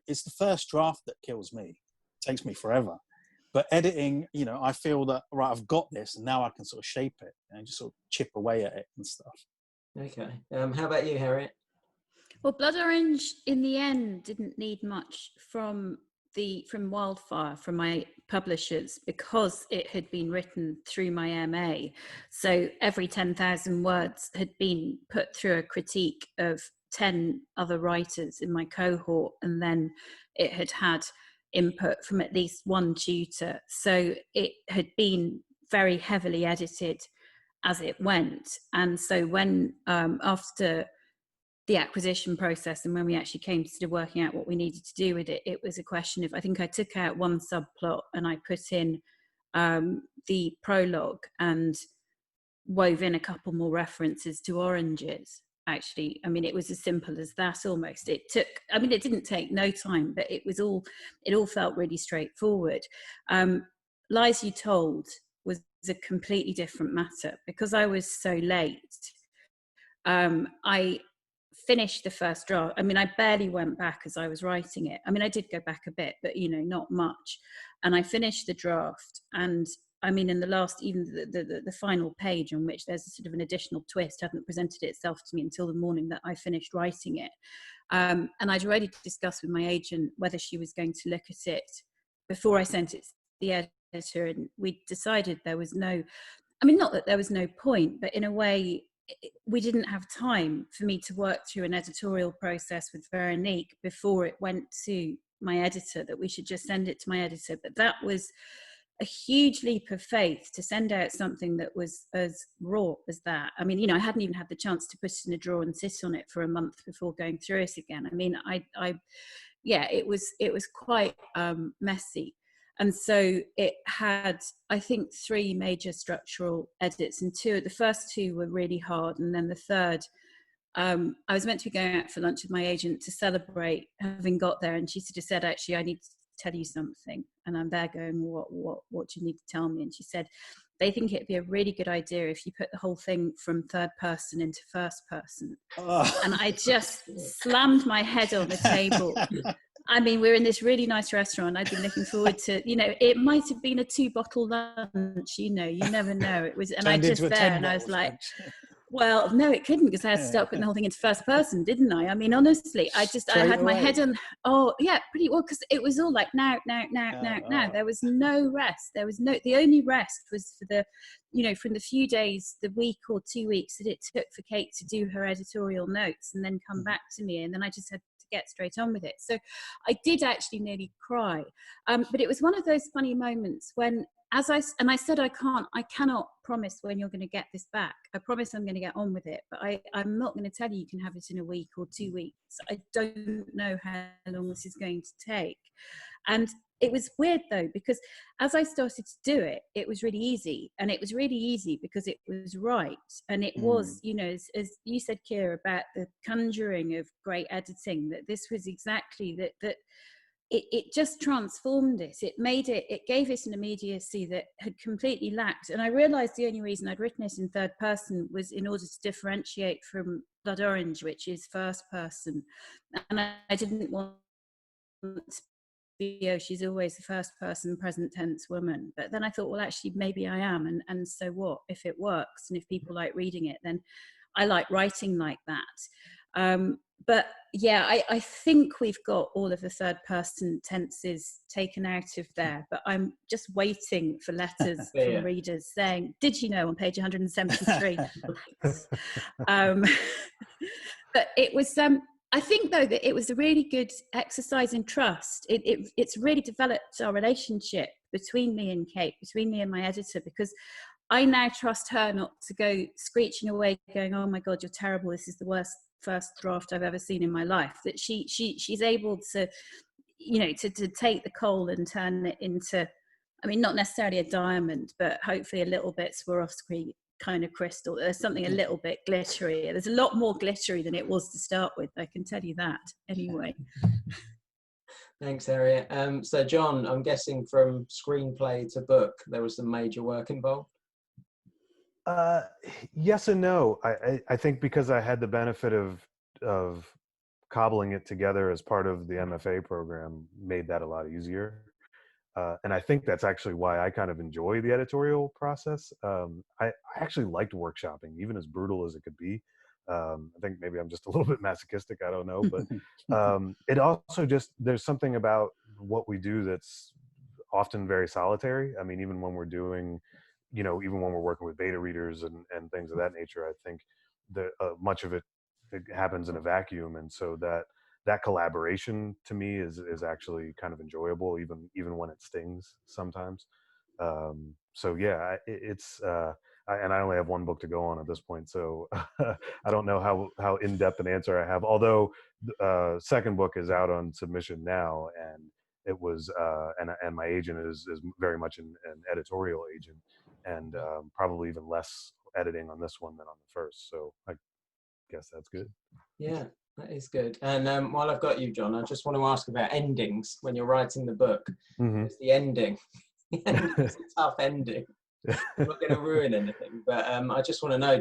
It's the first draft that kills me. It takes me forever. But editing, I feel that, right, I've got this, and now I can sort of shape it and just sort of chip away at it and stuff. Okay. How about you, Harriet? Well, Blood Orange in the end didn't need much from Wildfire, from my publishers, because it had been written through my MA. So every 10,000 words had been put through a critique of 10 other writers in my cohort, and then it had input from at least one tutor. So it had been very heavily edited as it went. And so when after the acquisition process and when we actually came to sort of working out what we needed to do with it, it was a question of, I think I took out one subplot and I put in the prologue and wove in a couple more references to oranges. Actually, I mean, it was as simple as that almost. It took, I mean, it didn't take no time, but it all felt really straightforward. Lies You Told was a completely different matter because I was so late. I finished the first draft. I mean, I barely went back as I was writing it. I mean, I did go back a bit, but not much. And I finished the draft, and I mean, in the last, even the final page on which there's a sort of an additional twist hadn't presented itself to me until the morning that I finished writing it. And I'd already discussed with my agent whether she was going to look at it before I sent it to the editor, and we decided there was no, I mean, not that there was no point, but in a way, we didn't have time for me to work through an editorial process with Veronique before it went to my editor, that we should just send it to my editor. But that was a huge leap of faith to send out something that was as raw as that. I mean, I hadn't even had the chance to put it in a drawer and sit on it for a month before going through it again. I mean, it was quite messy. And so it had, I think, 3 major structural edits, and the first 2 were really hard. And then the third, I was meant to be going out for lunch with my agent to celebrate having got there. And she sort of said, actually, I need to tell you something. And I'm there going, what do you need to tell me? And she said, they think it'd be a really good idea if you put the whole thing from third person into first person. Oh. And I just slammed my head on the table. I mean, we're in this really nice restaurant. I'd been looking forward to, it might have been a 2-bottle lunch, you never know. It was, and I just there, and I was like, well, no, it couldn't, because I had to start putting the whole thing into first person, didn't I? I mean, honestly, I had my head on, pretty well, because it was all like now. There was no rest. The only rest was for from the few days, the week or 2 weeks that it took for Kate to do her editorial notes and then come back to me. And then I just had to get straight on with it. So I did actually nearly cry. But it was one of those funny moments when, I said, I cannot promise when you're going to get this back. I promise I'm going to get on with it, but I'm not going to tell you can have it in a week or 2 weeks. I don't know how long this is going to take. And it was weird though, because as I started to do it, it was really easy. And it was really easy because it was right. And it was, as you said, Kia, about the conjuring of great editing, that this was exactly that. It just transformed it. It gave it an immediacy that had completely lacked. And I realized the only reason I'd written it in third person was in order to differentiate from Blood Orange, which is first person. And I didn't want to be, she's always the first person present tense woman. But then I thought, well, actually, maybe I am. And so what? If it works and if people like reading it, then I like writing like that. But yeah, I think we've got all of the third person tenses taken out of there, but I'm just waiting for letters from readers saying, did you know, on page 173. But it was, I think though that it was a really good exercise in trust. It's really developed our relationship between me and Kate, between me and my editor, because I now trust her not to go screeching away going, oh my God, you're terrible, this is the worst first draft I've ever seen in my life. That she's able to, to take the coal and turn it into, I mean, not necessarily a diamond, but hopefully a little bit Swarovski kind of crystal. There's something a little bit glittery. There's a lot more glittery than it was to start with, I can tell you that anyway. Thanks, Harriet. So John, I'm guessing from screenplay to book, there was some major work involved? Yes and no. I think because I had the benefit of cobbling it together as part of the MFA program made that a lot easier. And I think that's actually why I kind of enjoy the editorial process. I actually liked workshopping, even as brutal as it could be. I think maybe I'm just a little bit masochistic, I don't know, but it also just, there's something about what we do that's often very solitary. I mean, even when we're doing, even when we're working with beta readers and things of that nature, I think that much of it happens in a vacuum. And so that collaboration to me is actually kind of enjoyable, even when it stings sometimes. So yeah, and I only have one book to go on at this point, so I don't know how in-depth an answer I have. Although second book is out on submission now, and it was and my agent is very much an editorial agent, and probably even less editing on this one than on the first. So I guess that's good. Yeah, that is good. And while I've got you, John, I just want to ask about endings when you're writing the book. Mm-hmm. It's the ending. It's a tough ending. I'm not going to ruin anything, but I just want to know,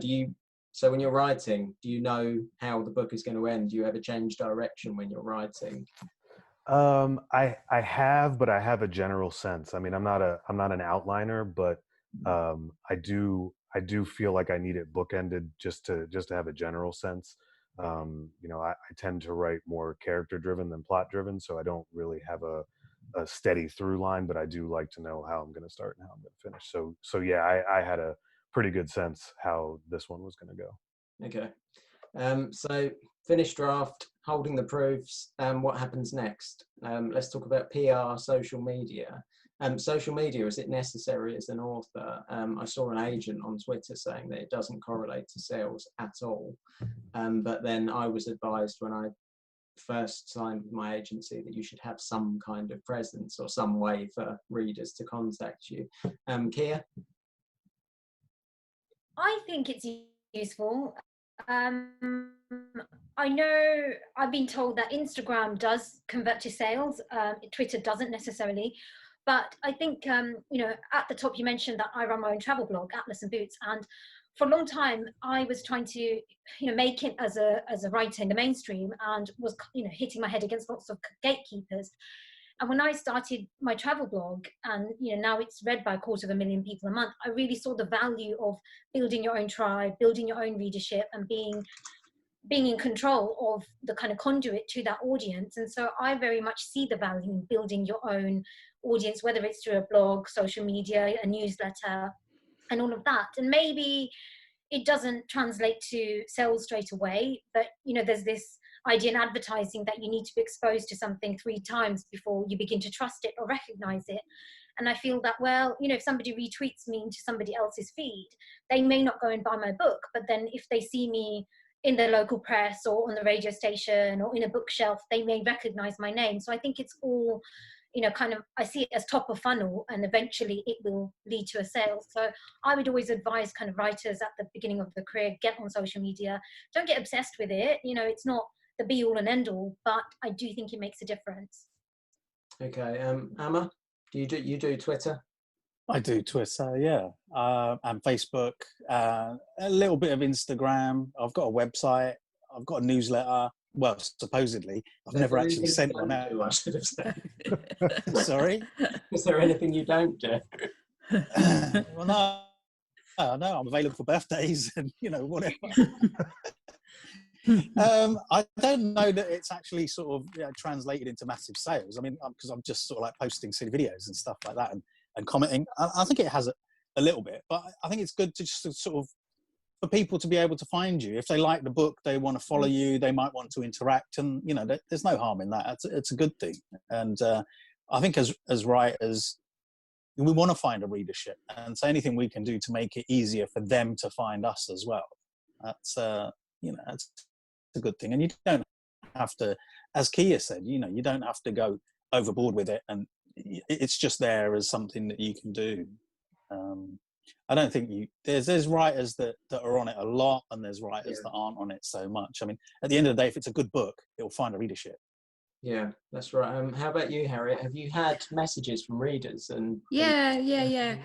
so when you're writing, do you know how the book is going to end? Do you ever change direction when you're writing? I have, but I have a general sense. I mean, I'm not an outliner, but I do feel like I need it bookended just to have a general sense. I tend to write more character driven than plot driven, so I don't really have a steady through line, but I do like to know how I'm going to start and how I'm going to finish. So yeah, I had a pretty good sense how this one was going to go. Okay. So finished draft, holding the proofs. What happens next? Let's talk about PR, social media. Social media, is it necessary as an author? I saw an agent on Twitter saying that it doesn't correlate to sales at all. But then I was advised when I first signed with my agency that you should have some kind of presence or some way for readers to contact you. Kia? I think it's useful. I know I've been told that Instagram does convert to sales. Twitter doesn't necessarily. But I think, at the top you mentioned that I run my own travel blog, Atlas and Boots. And for a long time, I was trying to, make it as a writer in the mainstream, and was, hitting my head against lots of gatekeepers. And when I started my travel blog, and now it's read by 250,000 people a month, I really saw the value of building your own tribe, building your own readership, and being in control of the kind of conduit to that audience. And so I very much see the value in building your own audience, whether it's through a blog, social media, a newsletter, and all of that. And maybe it doesn't translate to sales straight away, but there's this idea in advertising that you need to be exposed to something 3 times before you begin to trust it or recognize it. And I feel that, if somebody retweets me into somebody else's feed, they may not go and buy my book, but then if they see me in the local press or on the radio station or in a bookshelf, they may recognize my name. So I think it's all, I see it as top of funnel, and eventually it will lead to a sale. So I would always advise kind of writers at the beginning of the career, get on social media. Don't get obsessed with it. It's not the be all and end all, but I do think it makes a difference. Okay. Amer, do you do Twitter? I do Twitter, yeah, and Facebook, a little bit of Instagram. I've got a website. I've got a newsletter. Well, supposedly, I've never actually sent one out. I should have said. Sorry? Is there anything you don't do? Well, no, I'm available for birthdays and whatever. I don't know that it's actually sort of translated into massive sales. I mean, because I'm just sort of like posting silly videos and stuff like that and commenting. I think it has a little bit, but I think it's good to just sort of, for people to be able to find you. If they like the book, they want to follow you, they might want to interact, and there's no harm in that. It's a good thing. And I think as writers, we want to find a readership, and so anything we can do to make it easier for them to find us as well, that's that's a good thing. And you don't have to, as Kia said, you don't have to go overboard with it, and it's just there as something that you can do. I don't think there's writers that are on it a lot, and there's writers that aren't on it so much. I mean, at the end of the day, if it's a good book, it'll find a readership. Yeah, that's right. How about you, Harriet? Have you had messages from readers? And yeah.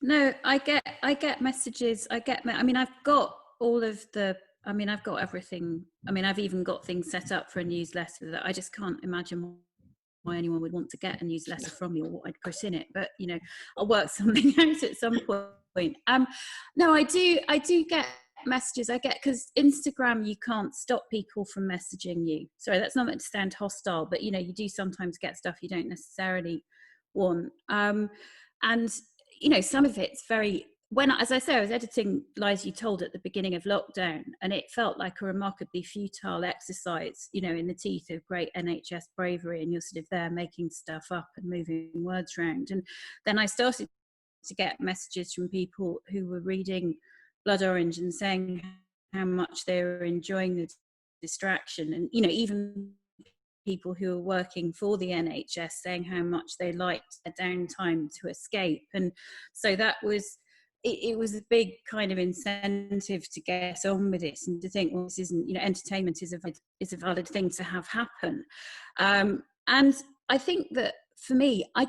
No, I get messages. I mean, I've got all of the. I mean, I've got everything. I mean, I've even got things set up for a newsletter that I just can't imagine why anyone would want to get a newsletter from me or what I'd put in it. But I'll work something out at some point. No, I do get messages. I get, because Instagram, you can't stop people from messaging you. Sorry, that's not meant to sound hostile, but you know, you do sometimes get stuff you don't necessarily want. And you know, some of it's very, when, as I say, I was editing Lies You Told at the beginning of lockdown, and it felt like a remarkably futile exercise, you know, in the teeth of great NHS bravery, and you're sort of there making stuff up and moving words around. And then I started to get messages from people who were reading Blood Orange and saying how much they were enjoying the distraction, and you know, even people who are working for the NHS saying how much they liked their downtime to escape. And so that was, it was a big kind of incentive to get on with this and to think, well, this isn't, you know, entertainment is a valid thing to have happen. And I think that for me, I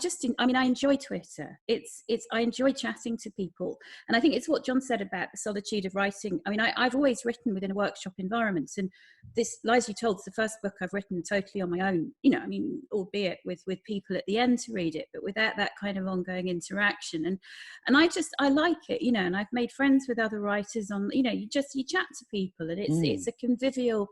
enjoy Twitter. I enjoy chatting to people. And I think it's what John said about the solitude of writing. I mean, I've always written within a workshop environment, and this Lies You Told is the first book I've written totally on my own, you know, I mean, albeit with people at the end to read it, but without that kind of ongoing interaction. And I like it, you know, and I've made friends with other writers on, you know, you chat to people, and it's a convivial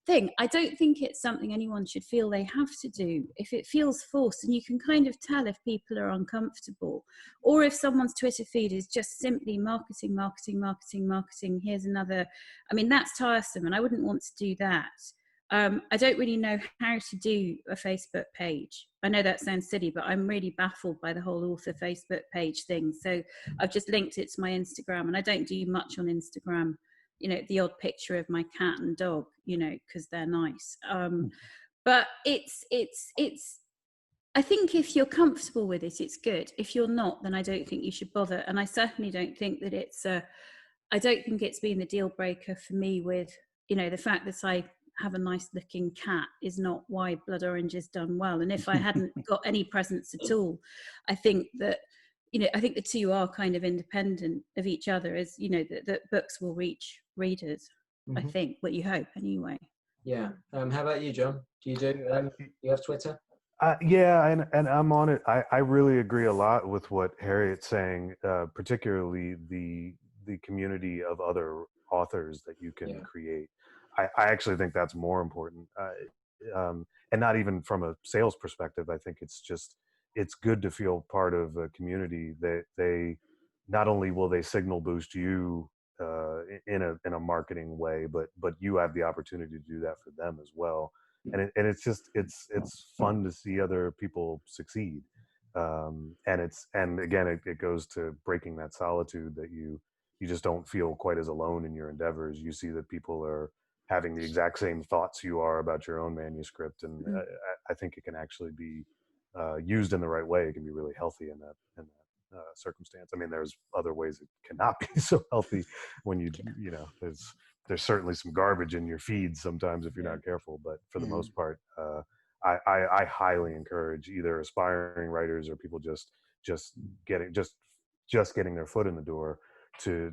thing. I don't think it's something anyone should feel they have to do. If it feels forced, and you can kind of tell if people are uncomfortable, or if someone's Twitter feed is just simply marketing, here's another, I mean, that's tiresome, and I wouldn't want to do that. I don't really know how to do a Facebook page. I know that sounds silly, but I'm really baffled by the whole author Facebook page thing. So I've just linked it to my Instagram, and I don't do much on Instagram. You know, the odd picture of my cat and dog, you know, because they're nice. But it's, I think if you're comfortable with it, it's good. If you're not, then I don't think you should bother. And I certainly don't think that I don't think it's been the deal breaker for me with, you know, the fact that I have a nice looking cat is not why Blood Orange is done well. And if I hadn't got any presence at all, I think that, you know, I think the two are kind of independent of each other, as, you know, that books will reach readers, I think, what you hope anyway. Yeah. How about you, John? Do you have Twitter? Yeah, and I'm on it. I really agree a lot with what Harriet's saying, particularly the community of other authors that you can create. I actually think that's more important. And not even from a sales perspective. I think it's good to feel part of a community that they not only will they signal boost you in a marketing way, but you have the opportunity to do that for them as well. And it's fun to see other people succeed. And again, it goes to breaking that solitude that you just don't feel quite as alone in your endeavors. You see that people are having the exact same thoughts you are about your own manuscript, and I think it can actually be used in the right way. It can be really healthy in that circumstance. I mean, there's other ways it cannot be so healthy when you know, there's certainly some garbage in your feeds sometimes if you're not careful, but for the most part, I highly encourage either aspiring writers or people just getting their foot in the door to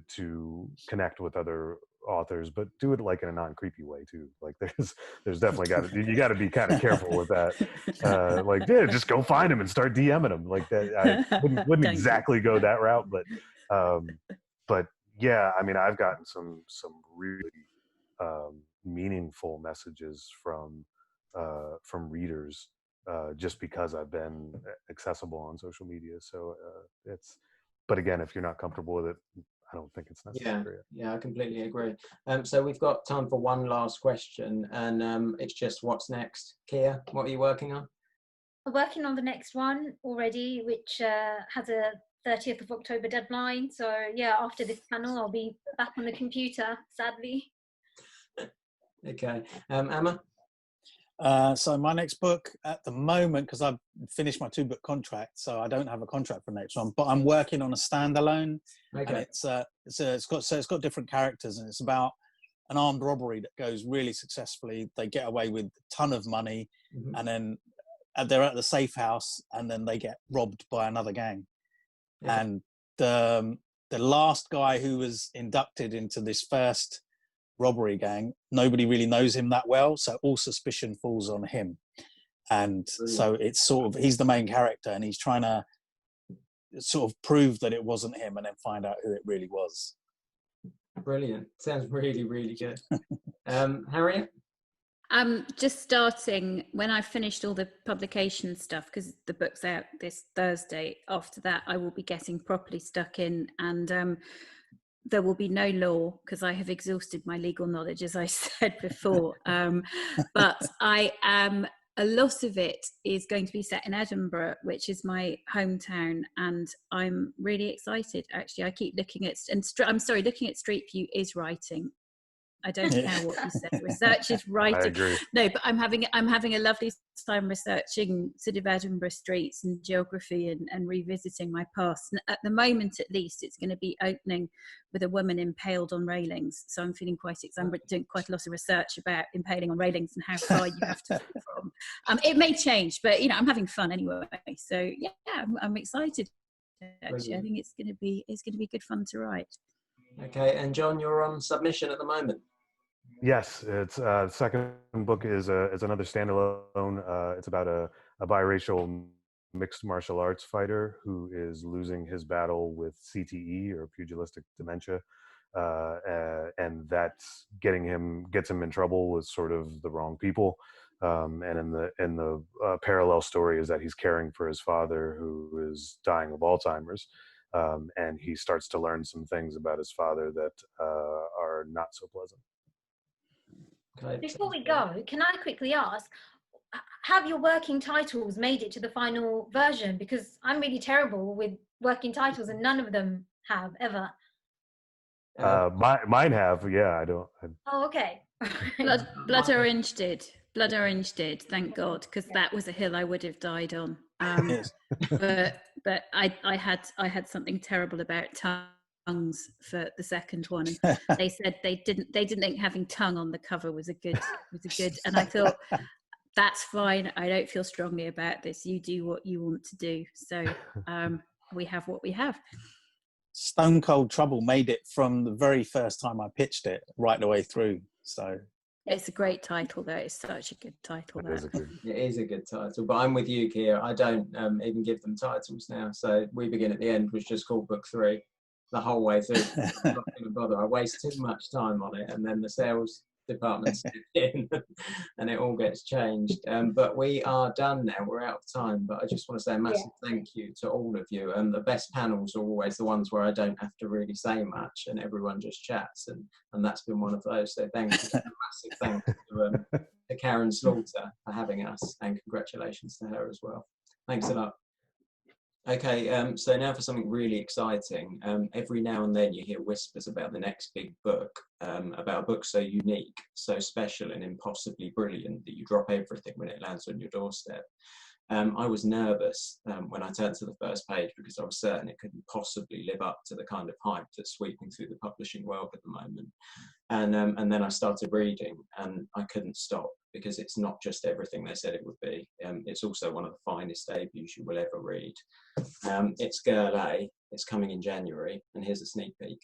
connect with other authors, but do it like in a non-creepy way too. Like there's definitely you got to be kind of careful with that. Like, yeah, just go find them and start DMing them like that. I wouldn't exactly go that route, but yeah, I mean, I've gotten some really meaningful messages from readers just because I've been accessible on social media. So but again, if you're not comfortable with it, I don't think it's necessary. Yeah, I completely agree. So we've got time for one last question, and it's just what's next. Kia, what are you working on? I'm working on the next one already, which has a 30th of October deadline. So yeah, after this panel, I'll be back on the computer, sadly. Okay. Amer? So my next book at the moment, because I've finished my 2-book contract, so I don't have a contract for the next one, but I'm working on a standalone. Okay. And it's got different characters, and it's about an armed robbery that goes really successfully. They get away with a ton of money, and then they're at the safe house, and then they get robbed by another gang. And the last guy who was inducted into this first robbery gang, nobody really knows him that well, so all suspicion falls on him. And so it's sort of, he's the main character, and he's trying to sort of prove that it wasn't him and then find out who it really was. Brilliant. Sounds really, really good. Harriet? I'm just starting when I finished all the publication stuff, because the book's out this Thursday. After that, I will be getting properly stuck in, and there will be no law because I have exhausted my legal knowledge, as I said before. But I am. A lot of it is going to be set in Edinburgh, which is my hometown, and I'm really excited. Actually, I keep looking at, looking at Street View is writing. I don't care what you say. Research is I writing. agree. No, but I'm having a lovely time researching sort of Edinburgh streets and geography and revisiting my past. And at the moment, at least, it's going to be opening with a woman impaled on railings. So I'm feeling I'm doing quite a lot of research about impaling on railings and how far you have to go from. It may change, but you know, I'm having fun anyway. So yeah, I'm excited. Actually, I think it's going to be good fun to write. Okay, and John, you're on submission at the moment. Yes, it's second book is another standalone. It's about a biracial mixed martial arts fighter who is losing his battle with CTE, or pugilistic dementia, and that's gets him in trouble with sort of the wrong people. And in the parallel story is that he's caring for his father who is dying of Alzheimer's, and he starts to learn some things about his father that are not so pleasant. Okay. Before we go, can I quickly ask, have your working titles made it to the final version? Because I'm really terrible with working titles and none of them have ever. Mine have, yeah. I don't. Oh, okay. Blood Orange did. Blood Orange did. Thank God, because that was a hill I would have died on. But I had something terrible about tongues for the second one, and they said they didn't think having tongue on the cover was a good, and I thought, that's fine. I don't feel strongly about this. You do what you want to do. So we have what we have. Stone Cold Trouble made it from the very first time I pitched it right the way through. So it's a great title, though. It's such a good title. It is a good title, but I'm with you, Kia. I don't even give them titles now. So We Begin at the End was just called book 3 the whole way through. I'm not going to bother. I waste too much time on it, and then the sales department step in and it all gets changed. But we are done now. We're out of time, but I just want to say a massive thank you to all of you. And the best panels are always the ones where I don't have to really say much and everyone just chats, and that's been one of those. So thank you. A massive thank you to Karin Slaughter for having us, and congratulations to her as well. Thanks a lot. Okay, so now for something really exciting. Every now and then you hear whispers about the next big book, about a book so unique, so special and impossibly brilliant that you drop everything when it lands on your doorstep. I was nervous when I turned to the first page because I was certain it couldn't possibly live up to the kind of hype that's sweeping through the publishing world at the moment. And then I started reading and I couldn't stop, because it's not just everything they said it would be. It's also one of the finest debuts you will ever read. It's Girl A. It's coming in January, and here's a sneak peek.